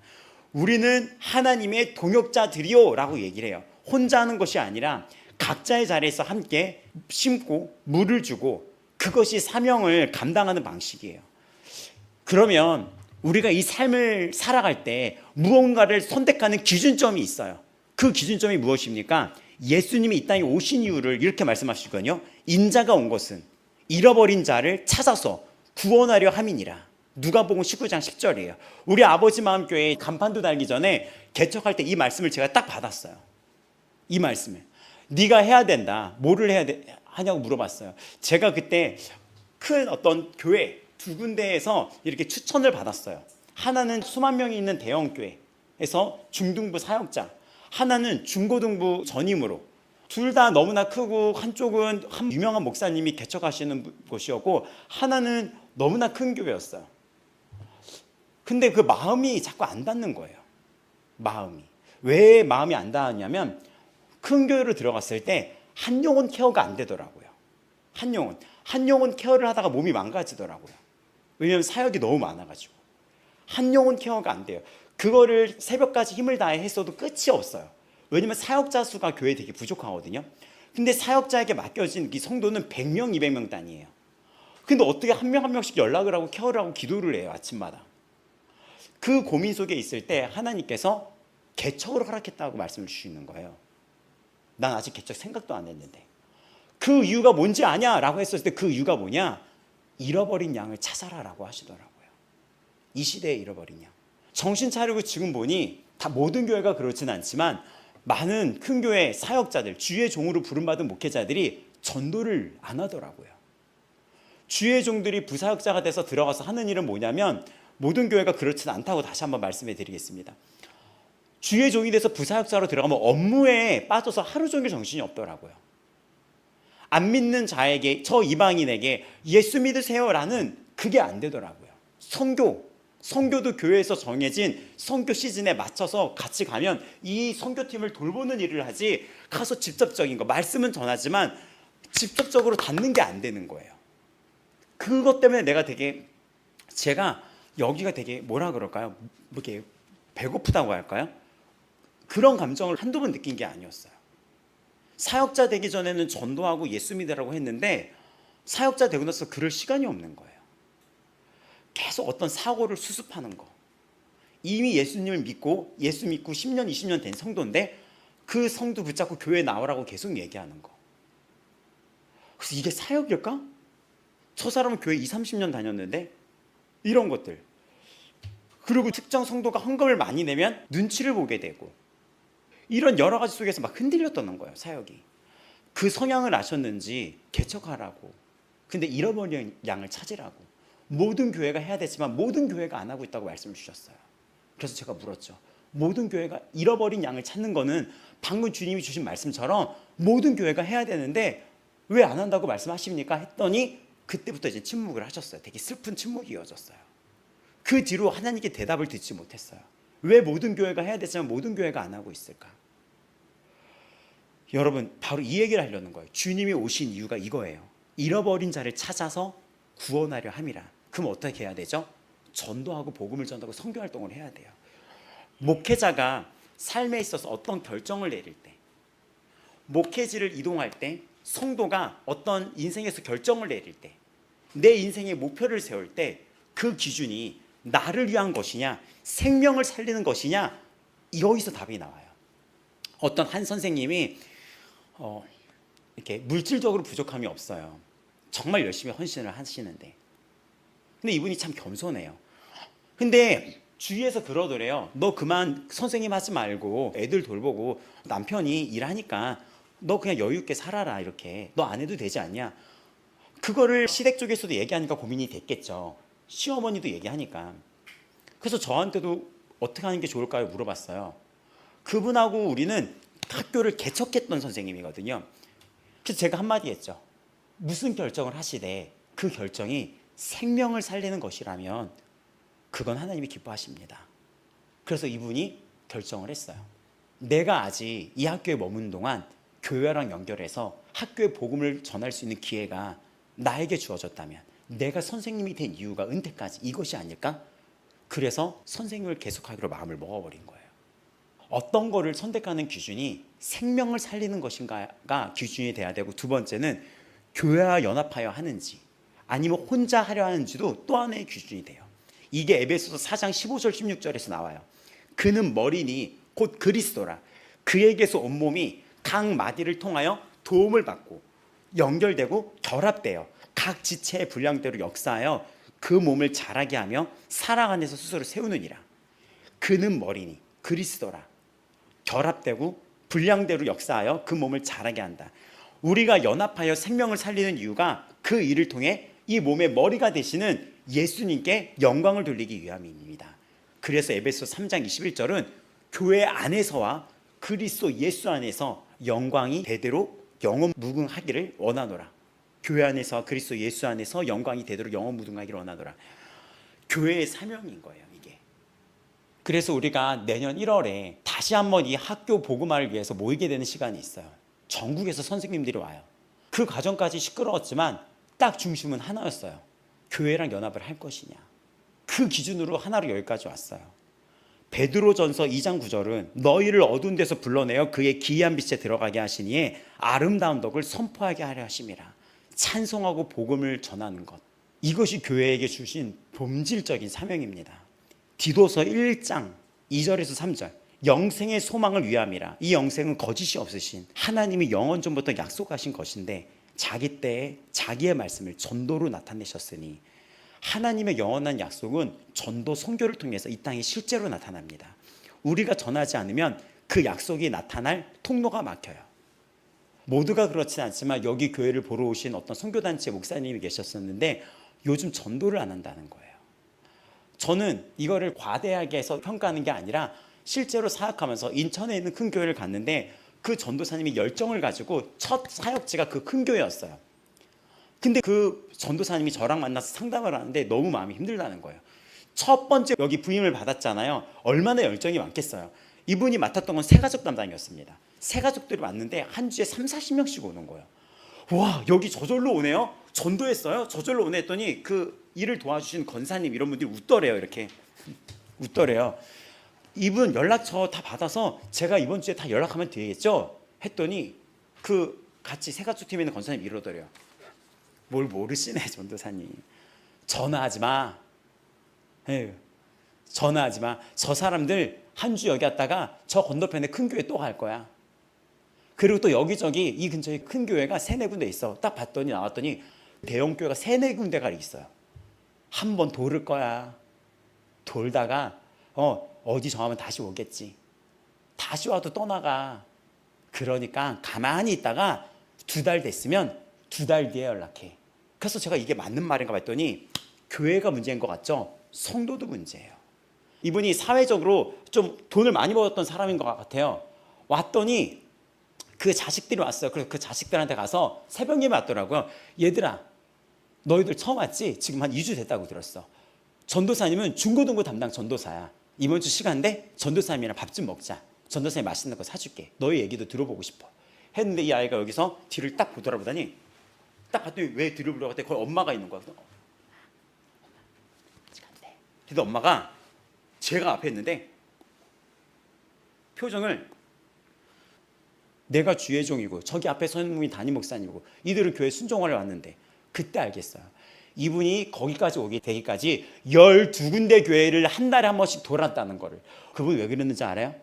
우리는 하나님의 동역자들이요 라고 얘기를 해요. 혼자 하는 것이 아니라 각자의 자리에서 함께 심고 물을 주고 그것이 사명을 감당하는 방식이에요. 그러면 우리가 이 삶을 살아갈 때 무언가를 선택하는 기준점이 있어요. 그 기준점이 무엇입니까? 예수님이 이 땅에 오신 이유를 이렇게 말씀하시거든요. 인자가 온 것은 잃어버린 자를 찾아서 구원하려 함이니라. 누가복음 19장 10절이에요. 우리 아버지 마음교회 간판도 달기 전에 개척할 때 이 말씀을 제가 딱 받았어요. 이 말씀을. 네가 해야 된다. 뭐를 해야 하냐고 물어봤어요. 제가 그때 큰 어떤 교회 두 군데에서 이렇게 추천을 받았어요. 하나는 수만 명이 있는 대형 교회에서 중등부 사역자, 하나는 중고등부 전임으로, 둘 다 너무나 크고 한쪽은 한 유명한 목사님이 개척하시는 곳이었고 하나는 너무나 큰 교회였어요. 근데 그 마음이 자꾸 안 닿는 거예요. 마음이. 왜 마음이 안 닿았냐면 큰 교회로 들어갔을 때 한 영혼 케어가 안 되더라고요. 한 영혼 케어를 하다가 몸이 망가지더라고요. 왜냐하면 사역이 너무 많아가지고 한 영혼 케어가 안 돼요. 그거를 새벽까지 힘을 다해 했어도 끝이 없어요. 왜냐면 사역자 수가 교회에 되게 부족하거든요. 근데 사역자에게 맡겨진 이 성도는 100명, 200명 단위예요. 근데 어떻게 한 명 한 명씩 연락을 하고 케어를 하고 기도를 해요, 아침마다. 그 고민 속에 있을 때 하나님께서 개척을 허락했다고 말씀을 주시는 거예요. 난 아직 개척 생각도 안 했는데. 그 이유가 뭔지 아냐? 라고 했을 때 그 이유가 뭐냐? 잃어버린 양을 찾아라라고 하시더라고요. 이 시대에 잃어버린 양. 정신 차리고 지금 보니 다 모든 교회가 그렇지는 않지만 많은 큰 교회 사역자들, 주의 종으로 부름받은 목회자들이 전도를 안 하더라고요. 주의 종들이 부사역자가 돼서 들어가서 하는 일은 뭐냐면 모든 교회가 그렇지는 않다고 다시 한번 말씀해 드리겠습니다. 주의 종이 돼서 부사역자로 들어가면 업무에 빠져서 하루 종일 정신이 없더라고요. 안 믿는 자에게, 저 이방인에게 예수 믿으세요라는 그게 안 되더라고요. 선교도 교회에서 정해진 선교 시즌에 맞춰서 같이 가면 이 선교팀을 돌보는 일을 하지, 가서 직접적인 거, 말씀은 전하지만 직접적으로 닿는 게 안 되는 거예요. 그것 때문에 제가 여기가 되게 뭐라 그럴까요? 이렇게 배고프다고 할까요? 그런 감정을 한두 번 느낀 게 아니었어요. 사역자 되기 전에는 전도하고 예수 믿으라고 했는데 사역자 되고 나서 그럴 시간이 없는 거예요. 계속 어떤 사고를 수습하는 거. 이미 예수님을 믿고 예수 믿고 10년 20년 된 성도인데 그 성도 붙잡고 교회 나오라고 계속 얘기하는 거. 그래서 이게 사역일까? 저 사람은 교회 20, 30년 다녔는데 이런 것들. 그리고 특정 성도가 헌금을 많이 내면 눈치를 보게 되고 이런 여러 가지 속에서 막 흔들렸던 거예요, 사역이. 그 성향을 아셨는지 개척하라고. 근데 잃어버린 양을 찾으라고. 모든 교회가 해야 되지만 모든 교회가 안 하고 있다고 말씀을 주셨어요. 그래서 제가 물었죠. 모든 교회가 잃어버린 양을 찾는 거는 방금 주님이 주신 말씀처럼 모든 교회가 해야 되는데 왜 안 한다고 말씀하십니까? 했더니 그때부터 이제 침묵을 하셨어요. 되게 슬픈 침묵이 이어졌어요. 그 뒤로 하나님께 대답을 듣지 못했어요. 왜 모든 교회가 해야 되지만 모든 교회가 안 하고 있을까? 여러분, 바로 이 얘기를 하려는 거예요. 주님이 오신 이유가 이거예요. 잃어버린 자를 찾아서 구원하려 함이라. 그럼 어떻게 해야 되죠? 전도하고 복음을 전하고 선교활동을 해야 돼요. 목회자가 삶에 있어서 어떤 결정을 내릴 때, 목회지를 이동할 때, 성도가 어떤 인생에서 결정을 내릴 때, 내 인생의 목표를 세울 때 그 기준이 나를 위한 것이냐, 생명을 살리는 것이냐, 여기서 답이 나와요. 어떤 한 선생님이 이렇게 물질적으로 부족함이 없어요. 정말 열심히 헌신을 하시는데, 근데 이분이 참 겸손해요. 근데 주위에서 그러더래요. 너 그만 선생님 하지 말고 애들 돌보고 남편이 일하니까 너 그냥 여유 있게 살아라, 이렇게. 너 안 해도 되지 않냐? 그거를 시댁 쪽에서도 얘기하니까 고민이 됐겠죠. 시어머니도 얘기하니까. 그래서 저한테도 어떻게 하는 게 좋을까요? 물어봤어요. 그분하고 우리는 학교를 개척했던 선생님이거든요. 그래서 제가 한마디 했죠. 무슨 결정을 하시되 그 결정이 생명을 살리는 것이라면 그건 하나님이 기뻐하십니다. 그래서 이분이 결정을 했어요. 내가 아직 이 학교에 머문 동안 교회랑 연결해서 학교에 복음을 전할 수 있는 기회가 나에게 주어졌다면 내가 선생님이 된 이유가 은퇴까지 이것이 아닐까? 그래서 선생님을 계속하기로 마음을 먹어버린 거예요. 어떤 거를 선택하는 기준이 생명을 살리는 것인가가 기준이 돼야 되고, 두 번째는 교회와 연합하여 하는지 아니면 혼자 하려 하는지도 또 하나의 기준이 돼요. 이게 에베소서 4장 15절 16절에서 나와요. 그는 머리니 곧 그리스도라. 그에게서 온몸이 각 마디를 통하여 도움을 받고 연결되고 결합되어 각 지체의 분량대로 역사하여 그 몸을 자라게 하며 사랑 안에서 스스로 세우느니라. 그는 머리니 그리스도라. 결합되고 분량대로 역사하여 그 몸을 자라게 한다. 우리가 연합하여 생명을 살리는 이유가 그 일을 통해 이 몸의 머리가 되시는 예수님께 영광을 돌리기 위함입니다. 그래서 에베소 3장 21절은 교회 안에서와 그리스도 예수 안에서 영광이 대대로 영원 무궁하기를 원하노라. 교회 안에서 그리스도 예수 안에서 영광이 되도록 영원 무궁하기를 원하노라. 교회의 사명인 거예요, 이게. 그래서 우리가 내년 1월에 다시 한번 이 학교 복음화를 위해서 모이게 되는 시간이 있어요. 전국에서 선생님들이 와요. 그 과정까지 시끄러웠지만 딱 중심은 하나였어요. 교회랑 연합을 할 것이냐. 그 기준으로 하나로 여기까지 왔어요. 베드로전서 2장 9절은 너희를 어두운 데서 불러내어 그의 기이한 빛에 들어가게 하시니 아름다운 덕을 선포하게 하려 하심이라. 찬송하고 복음을 전하는 것, 이것이 교회에게 주신 본질적인 사명입니다. 디도서 1장 2절에서 3절 영생의 소망을 위함이라. 이 영생은 거짓이 없으신 하나님이 영원 전부터 약속하신 것인데 자기 때에 자기의 말씀을 전도로 나타내셨으니, 하나님의 영원한 약속은 전도 선교를 통해서 이 땅에 실제로 나타납니다. 우리가 전하지 않으면 그 약속이 나타날 통로가 막혀요. 모두가 그렇진 않지만 여기 교회를 보러 오신 어떤 선교단체 목사님이 계셨었는데 요즘 전도를 안 한다는 거예요. 저는 이거를 과대하게 해서 평가하는 게 아니라 실제로 사역하면서 인천에 있는 큰 교회를 갔는데 그 전도사님이 열정을 가지고 첫 사역지가 그 큰 교회였어요. 근데 그 전도사님이 저랑 만나서 상담을 하는데 너무 마음이 힘들다는 거예요. 첫 번째 여기 부임을 받았잖아요. 얼마나 열정이 많겠어요. 이분이 맡았던 건 새가족 담당이었습니다. 새가족들이 왔는데 한 주에 30-40명씩 오는 거예요. 와, 여기 저절로 오네요? 전도했어요? 저절로 오네 했더니 그 일을 도와주신 권사님 이런 분들이 웃더래요. 이렇게 웃더래요. 이분 연락처 다 받아서 제가 이번 주에 다 연락하면 되겠죠? 했더니 그 같이 새가족 팀에 있는 권사님 이러더래요. 뭘 모르시네 전도사님. 전화하지 마. 에휴, 전화하지 마. 저 사람들 한 주 여기 왔다가 저 건너편에 큰 교회 또 갈 거야. 그리고 또 여기저기 이 근처에 큰 교회가 3-4군데 있어. 딱 봤더니 나왔더니 대형 교회가 3-4군데가 있어요. 한번 돌을 거야. 돌다가 어디 정하면 다시 오겠지. 다시 와도 떠나가. 그러니까 가만히 있다가 2달 됐으면 2달 뒤에 연락해. 그래서 제가 이게 맞는 말인가 봤더니 교회가 문제인 것 같죠? 성도도 문제예요. 이분이 사회적으로 좀 돈을 많이 벌었던 사람인 것 같아요. 왔더니 그 자식들이 왔어요. 그래서 그 자식들한테 가서 새벽 예배 왔더라고요. 얘들아, 너희들 처음 왔지? 지금 한 2주 됐다고 들었어. 전도사님은 중고등부 담당 전도사야. 이번 주 시간인데 전도사님이랑 밥 좀 먹자. 전도사님 맛있는 거 사줄게. 너희 얘기도 들어보고 싶어. 했는데 이 아이가 여기서 뒤를 딱 보더라보더니 딱 봤더니 왜 뒤를 보려고 했더니 거기 엄마가 있는 거야. 그래서 엄마가 제가 앞에 있는데 표정을 내가 주의 종이고 저기 앞에 서 있는 분이 담임 목사님이고 이들은 교회 순종하러 왔는데 그때 알겠어요. 이분이 거기까지 오게 되기까지 12군데 교회를 한 달에 한 번씩 돌았다는 거를. 그분이 왜 그랬는지 알아요?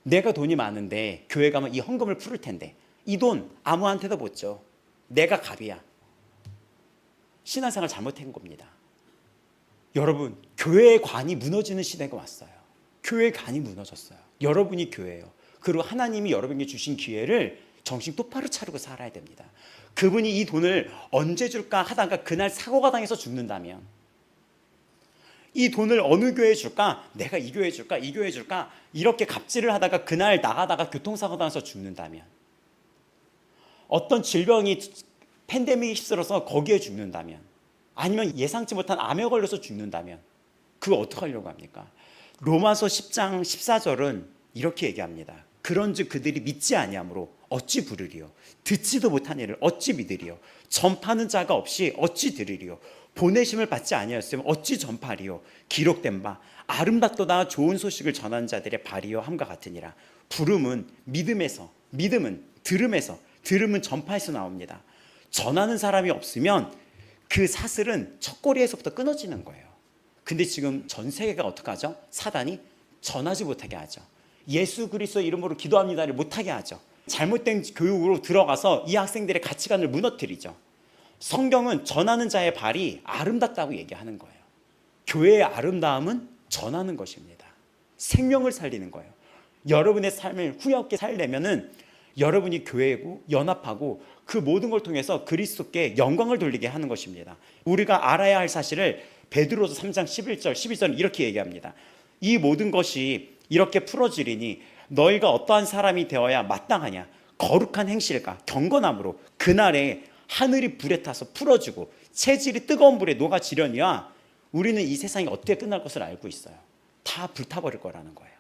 내가 돈이 많은데 교회 가면 이 헌금을 풀을 텐데 이 돈 아무한테도 못 줘. 내가 갑이야. 신앙생활 잘못한 겁니다. 여러분, 교회의 관이 무너지는 시대가 왔어요. 교회의 관이 무너졌어요. 여러분이 교회예요. 그리고 하나님이 여러분에게 주신 기회를 정신 똑바로 차리고 살아야 됩니다. 그분이 이 돈을 언제 줄까 하다가 그날 사고가 당해서 죽는다면, 이 돈을 어느 교회에 줄까? 내가 이 교회에 줄까? 이 교회에 줄까? 이렇게 갑질을 하다가 그날 나가다가 교통사고 당해서 죽는다면, 어떤 질병이 팬데믹이 휩쓸어서 거기에 죽는다면, 아니면 예상치 못한 암에 걸려서 죽는다면 그거 어떡하려고 합니까? 로마서 10장 14절은 이렇게 얘기합니다. 그런즉 그들이 믿지 아니함으로 어찌 부르리요? 듣지도 못한 일을 어찌 믿으리요? 전파하는 자가 없이 어찌 들으리요? 보내심을 받지 아니하였으면 어찌 전파하리요? 기록된 바 아름답도다 좋은 소식을 전하는 자들의 발이요 함과 같으니라. 부름은 믿음에서, 믿음은 들음에서, 들음은 전파에서 나옵니다. 전하는 사람이 없으면 그 사슬은 첫꼬리에서부터 끊어지는 거예요. 근데 지금 전 세계가 어떡하죠? 사단이 전하지 못하게 하죠. 예수 그리스도 이름으로 기도합니다를 못하게 하죠. 잘못된 교육으로 들어가서 이 학생들의 가치관을 무너뜨리죠. 성경은 전하는 자의 발이 아름답다고 얘기하는 거예요. 교회의 아름다움은 전하는 것입니다. 생명을 살리는 거예요. 여러분의 삶을 후회없게 살려면은 여러분이 교회고 연합하고 그 모든 걸 통해서 그리스도께 영광을 돌리게 하는 것입니다. 우리가 알아야 할 사실을 베드로서 3장 11절 12절은 이렇게 얘기합니다. 이 모든 것이 이렇게 풀어지리니 너희가 어떠한 사람이 되어야 마땅하냐? 거룩한 행실과 경건함으로 그날에 하늘이 불에 타서 풀어지고 체질이 뜨거운 불에 녹아지려니와 우리는 이 세상이 어떻게 끝날 것을 알고 있어요. 다 불타버릴 거라는 거예요.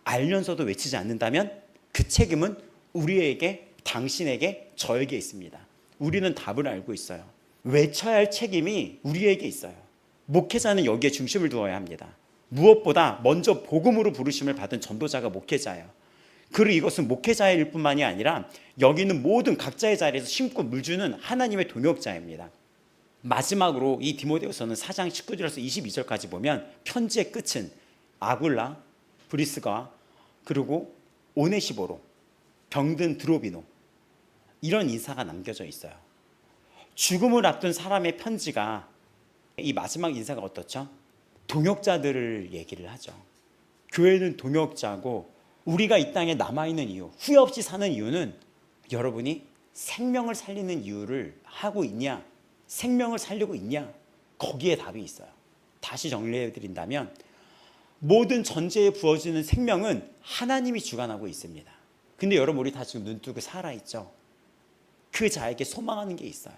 알면서도 외치지 않는다면 그 책임은 우리에게, 당신에게, 저에게 있습니다. 우리는 답을 알고 있어요. 외쳐야 할 책임이 우리에게 있어요. 목회자는 여기에 중심을 두어야 합니다. 무엇보다 먼저 복음으로 부르심을 받은 전도자가 목회자예요. 그리고 이것은 목회자의 일뿐만이 아니라 여기 있는 모든 각자의 자리에서 심고 물주는 하나님의 동역자입니다. 마지막으로 이 디모데후서는 4장 19절에서 22절까지 보면 편지의 끝은 아굴라, 브리스가 그리고 오네시보로, 병든 드로비노 이런 인사가 남겨져 있어요. 죽음을 앞둔 사람의 편지가 이 마지막 인사가 어떻죠? 동역자들을 얘기를 하죠. 교회는 동역자고 우리가 이 땅에 남아있는 이유, 후회 없이 사는 이유는 여러분이 생명을 살리는 이유를 하고 있냐, 생명을 살리고 있냐, 거기에 답이 있어요. 다시 정리해드린다면 모든 전제에 부어지는 생명은 하나님이 주관하고 있습니다. 근데 여러분 우리 다 지금 눈뜨고 살아있죠. 그 자에게 소망하는 게 있어요.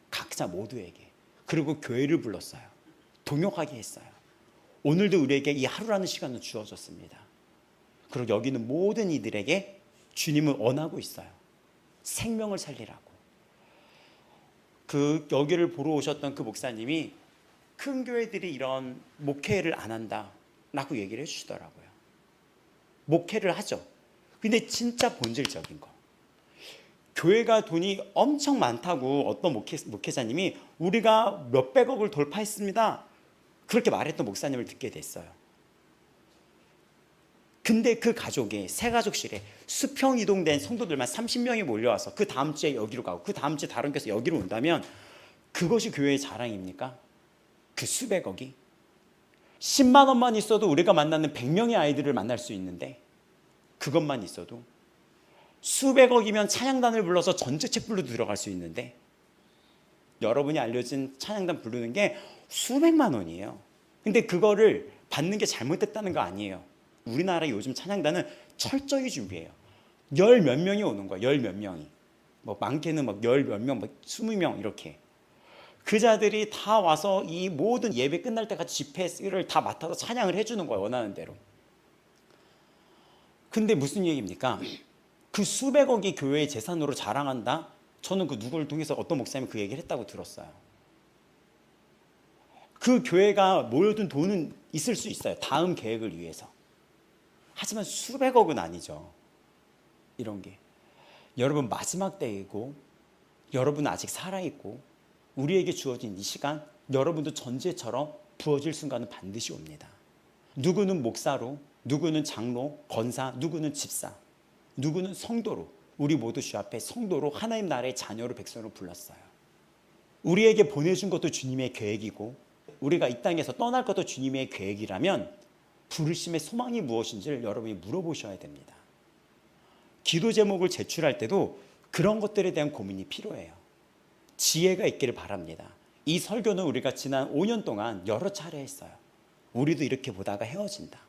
각자 모두에게. 그리고 교회를 불렀어요. 동역하게 했어요. 오늘도 우리에게 이 하루라는 시간을 주어졌습니다. 그리고 여기 있는 모든 이들에게 주님은 원하고 있어요. 생명을 살리라고. 그 여기를 보러 오셨던 그 목사님이 큰 교회들이 이런 목회를 안 한다라고 얘기를 해주시더라고요. 목회를 하죠. 근데 진짜 본질적인 거. 교회가 돈이 엄청 많다고 어떤 목회자님이 우리가 몇백억을 돌파했습니다. 그렇게 말했던 목사님을 듣게 됐어요. 근데 그 가족이 세 가족실에 수평 이동된 성도들만 30명이 몰려와서 그 다음 주에 여기로 가고 그 다음 주에 다른 교회에서 여기로 온다면 그것이 교회의 자랑입니까? 그 수백억이 10만 원만 있어도 우리가 만나는 100명의 아이들을 만날 수 있는데 그것만 있어도 수백억이면 찬양단을 불러서 전체 챗불로 들어갈 수 있는데 여러분이 알려진 찬양단 부르는 게 수백만 원이에요. 근데 그거를 받는 게 잘못됐다는 거 아니에요. 우리나라 요즘 찬양단은 철저히 준비해요. 열 몇 명이 오는 거예요. 열 몇 명이. 뭐 많게는 막 열 몇 명, 20명 이렇게. 그 자들이 다 와서 이 모든 예배 끝날 때까지 집회를 다 맡아서 찬양을 해주는 거예요. 원하는 대로. 근데 무슨 얘기입니까? 그 수백억이 교회의 재산으로 자랑한다? 저는 그 누구를 통해서 어떤 목사님이 그 얘기를 했다고 들었어요. 그 교회가 모여둔 돈은 있을 수 있어요. 다음 계획을 위해서. 하지만 수백억은 아니죠. 이런 게. 여러분 마지막 때이고 여러분 아직 살아있고 우리에게 주어진 이 시간 여러분도 전제처럼 부어질 순간은 반드시 옵니다. 누구는 목사로, 누구는 장로, 권사, 누구는 집사, 누구는 성도로 우리 모두 주 앞에 성도로 하나님 나라의 자녀로 백성으로 불렀어요. 우리에게 보내준 것도 주님의 계획이고 우리가 이 땅에서 떠날 것도 주님의 계획이라면 부르심의 소망이 무엇인지를 여러분이 물어보셔야 됩니다. 기도 제목을 제출할 때도 그런 것들에 대한 고민이 필요해요. 지혜가 있기를 바랍니다. 이 설교는 우리가 지난 5년 동안 여러 차례 했어요. 우리도 이렇게 보다가 헤어진다.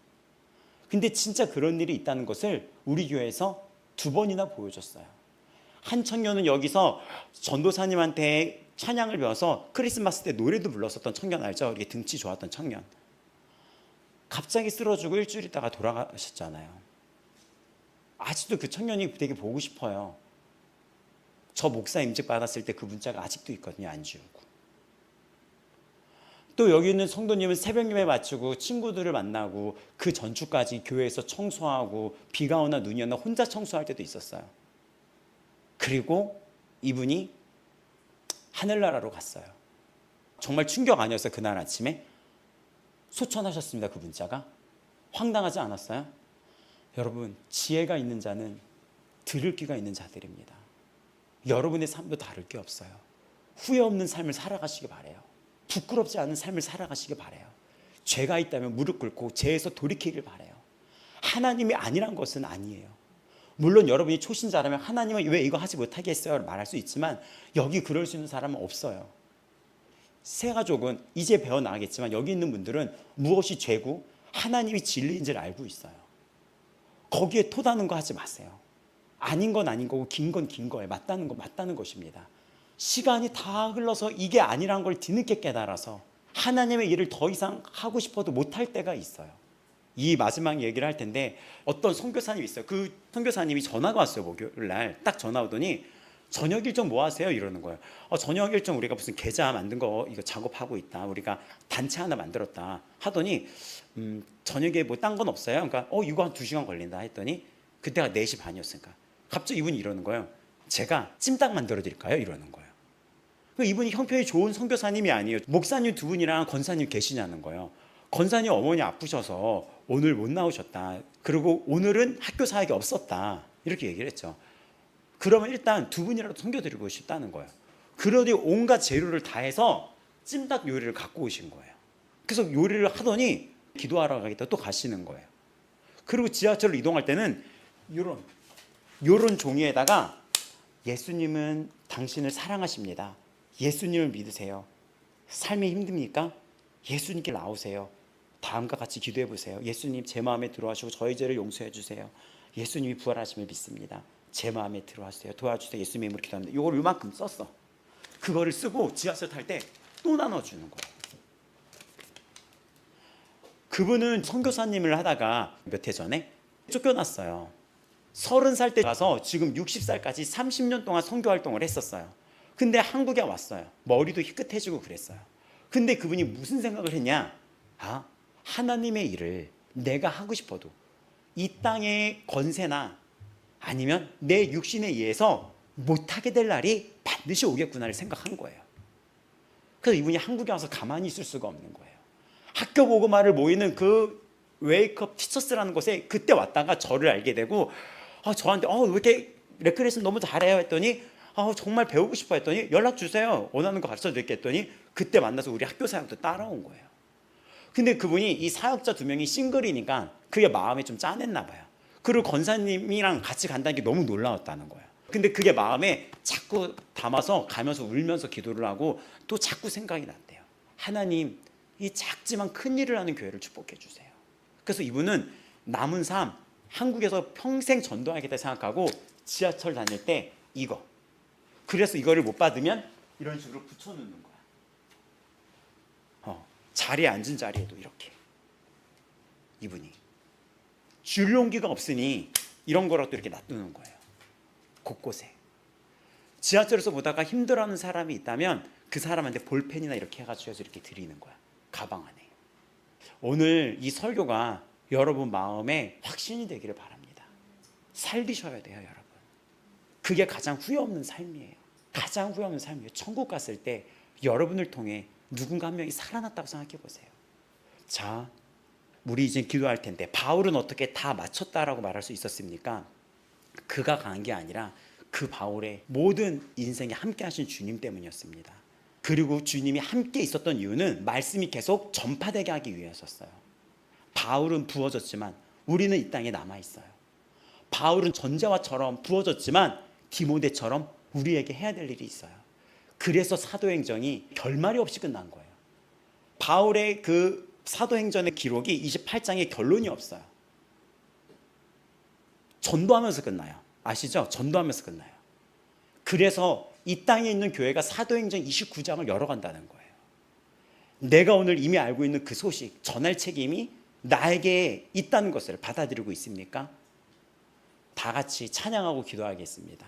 근데 진짜 그런 일이 있다는 것을 우리 교회에서 2번이나 보여줬어요. 한 청년은 여기서 전도사님한테 찬양을 배워서 크리스마스 때 노래도 불렀었던 청년 알죠? 이렇게 등치 좋았던 청년. 갑자기 쓰러지고 일주일 있다가 돌아가셨잖아요. 아직도 그 청년이 되게 보고 싶어요. 저 목사 임직 받았을 때 그 문자가 아직도 있거든요. 안 지우고. 또 여기 있는 성도님은 새벽 예배 마치고 친구들을 만나고 그 전주까지 교회에서 청소하고 비가 오나 눈이 오나 혼자 청소할 때도 있었어요. 그리고 이분이 하늘나라로 갔어요. 정말 충격 아니었어요. 그날 아침에 소천하셨습니다. 그 문자가. 황당하지 않았어요? 여러분 지혜가 있는 자는 들을 귀가 있는 자들입니다. 여러분의 삶도 다를 게 없어요. 후회 없는 삶을 살아가시기 바라요. 부끄럽지 않은 삶을 살아가시기 바라요. 죄가 있다면 무릎 꿇고 죄에서 돌이키길 바라요. 하나님이 아니란 것은 아니에요. 물론 여러분이 초신자라면 하나님은 왜 이거 하지 못하겠어요? 말할 수 있지만 여기 그럴 수 있는 사람은 없어요. 새 가족은 이제 배워나가겠지만 여기 있는 분들은 무엇이 죄고 하나님이 진리인지를 알고 있어요. 거기에 토다는 거 하지 마세요. 아닌 건 아닌 거고 긴 건 긴 거예요. 맞다는 건 맞다는 것입니다. 시간이 다 흘러서 이게 아니란 걸 뒤늦게 깨달아서 하나님의 일을 더 이상 하고 싶어도 못할 때가 있어요. 이 마지막 얘기를 할 텐데 어떤 선교사님이 있어요. 그 선교사님이 전화가 왔어요. 목요일 날 딱 전화 오더니 저녁 일정 뭐 하세요? 이러는 거예요. 저녁 일정 우리가 무슨 계좌 만든 거 이거 작업하고 있다. 우리가 단체 하나 만들었다. 하더니 저녁에 뭐 딴 건 없어요? 그러니까 이거 한 2시간 걸린다 했더니 그때가 4시 반이었으니까 갑자기 이분이 이러는 거예요. 제가 찜닭 만들어 드릴까요? 이러는 거예요. 이분이 형편이 좋은 선교사님이 아니에요. 목사님 2분이랑 권사님 계시냐는 거예요. 권사님 어머니 아프셔서 오늘 못 나오셨다. 그리고 오늘은 학교 사역이 없었다. 이렇게 얘기를 했죠. 그러면 일단 2분이라도 섬겨드리고 싶다는 거예요. 그러니 온갖 재료를 다 해서 찜닭 요리를 갖고 오신 거예요. 그래서 요리를 하더니 기도하러 가겠다 또 가시는 거예요. 그리고 지하철로 이동할 때는 요런 종이에다가 예수님은 당신을 사랑하십니다. 예수님을 믿으세요. 삶이 힘듭니까? 예수님께 나오세요. 다음과 같이 기도해 보세요. 예수님 제 마음에 들어와시고 저희 죄를 용서해 주세요. 예수님이 부활하심을 믿습니다. 제 마음에 들어와주세요. 도와주세요. 예수님 이름으로 기도합니다. 이걸 이만큼 썼어. 그거를 쓰고 지하철 탈 때 또 나눠주는 거예요. 그분은 선교사님을 하다가 몇 해 전에 쫓겨났어요. 30살 때 가서 지금 60살까지 30년 동안 선교활동을 했었어요. 근데 한국에 왔어요. 머리도 희끗해지고 그랬어요. 근데 그분이 무슨 생각을 했냐? 아, 하나님의 일을 내가 하고 싶어도 이 땅의 권세나 아니면 내 육신에 의해서 못하게 될 날이 반드시 오겠구나를 생각한 거예요. 그래서 이분이 한국에 와서 가만히 있을 수가 없는 거예요. 학교 보고말을 모이는 그 웨이크업 티처스라는 곳에 그때 왔다가 저를 알게 되고 저한테 왜 이렇게 레크레이션 너무 잘해요 했더니 정말 배우고 싶어 했더니 연락 주세요. 원하는 거 가르쳐 드릴게 했더니 그때 만나서 우리 학교 사역도 따라온 거예요. 근데 그분이 이 사역자 2명이 싱글이니까 그게 마음에 좀 짠했나 봐요. 그리고 권사님이랑 같이 간다는 게 너무 놀라웠다는 거예요. 근데 그게 마음에 자꾸 담아서 가면서 울면서 기도를 하고 또 자꾸 생각이 났대요. 하나님, 이 작지만 큰 일을 하는 교회를 축복해 주세요. 그래서 이분은 남은 삶 한국에서 평생 전도하겠다 생각하고 지하철 다닐 때 이거, 그래서 이거를 못 받으면 이런 식으로 붙여놓는 거야. 자리에 앉은 자리에도 이렇게. 이분이 줄 용기가 없으니 이런 거라도 이렇게 놔두는 거예요. 곳곳에. 지하철에서 보다가 힘들어하는 사람이 있다면 그 사람한테 볼펜이나 이렇게 해가지고 이렇게 드리는 거야. 가방 안에. 오늘 이 설교가 여러분 마음에 확신이 되기를 바랍니다. 살리셔야 돼요, 여러분. 그게 가장 후회 없는 삶이에요. 가장 후회 없는 삶이에요. 천국 갔을 때 여러분을 통해 누군가 한 명이 살아났다고 생각해 보세요. 자, 우리 이제 기도할 텐데 바울은 어떻게 다 마쳤다라고 말할 수 있었습니까? 그가 강한 게 아니라 그 바울의 모든 인생에 함께 하신 주님 때문이었습니다. 그리고 주님이 함께 있었던 이유는 말씀이 계속 전파되게 하기 위해서였어요. 바울은 부어졌지만 우리는 이 땅에 남아있어요. 바울은 전자와처럼 부어졌지만 디모데처럼 우리에게 해야 될 일이 있어요. 그래서 사도행전이 결말이 없이 끝난 거예요. 바울의 그 사도행전의 기록이 28장에 결론이 없어요. 전도하면서 끝나요. 아시죠? 전도하면서 끝나요. 그래서 이 땅에 있는 교회가 사도행전 29장을 열어간다는 거예요. 내가 오늘 이미 알고 있는 그 소식, 전할 책임이 나에게 있다는 것을 받아들이고 있습니까? 다 같이 찬양하고 기도하겠습니다.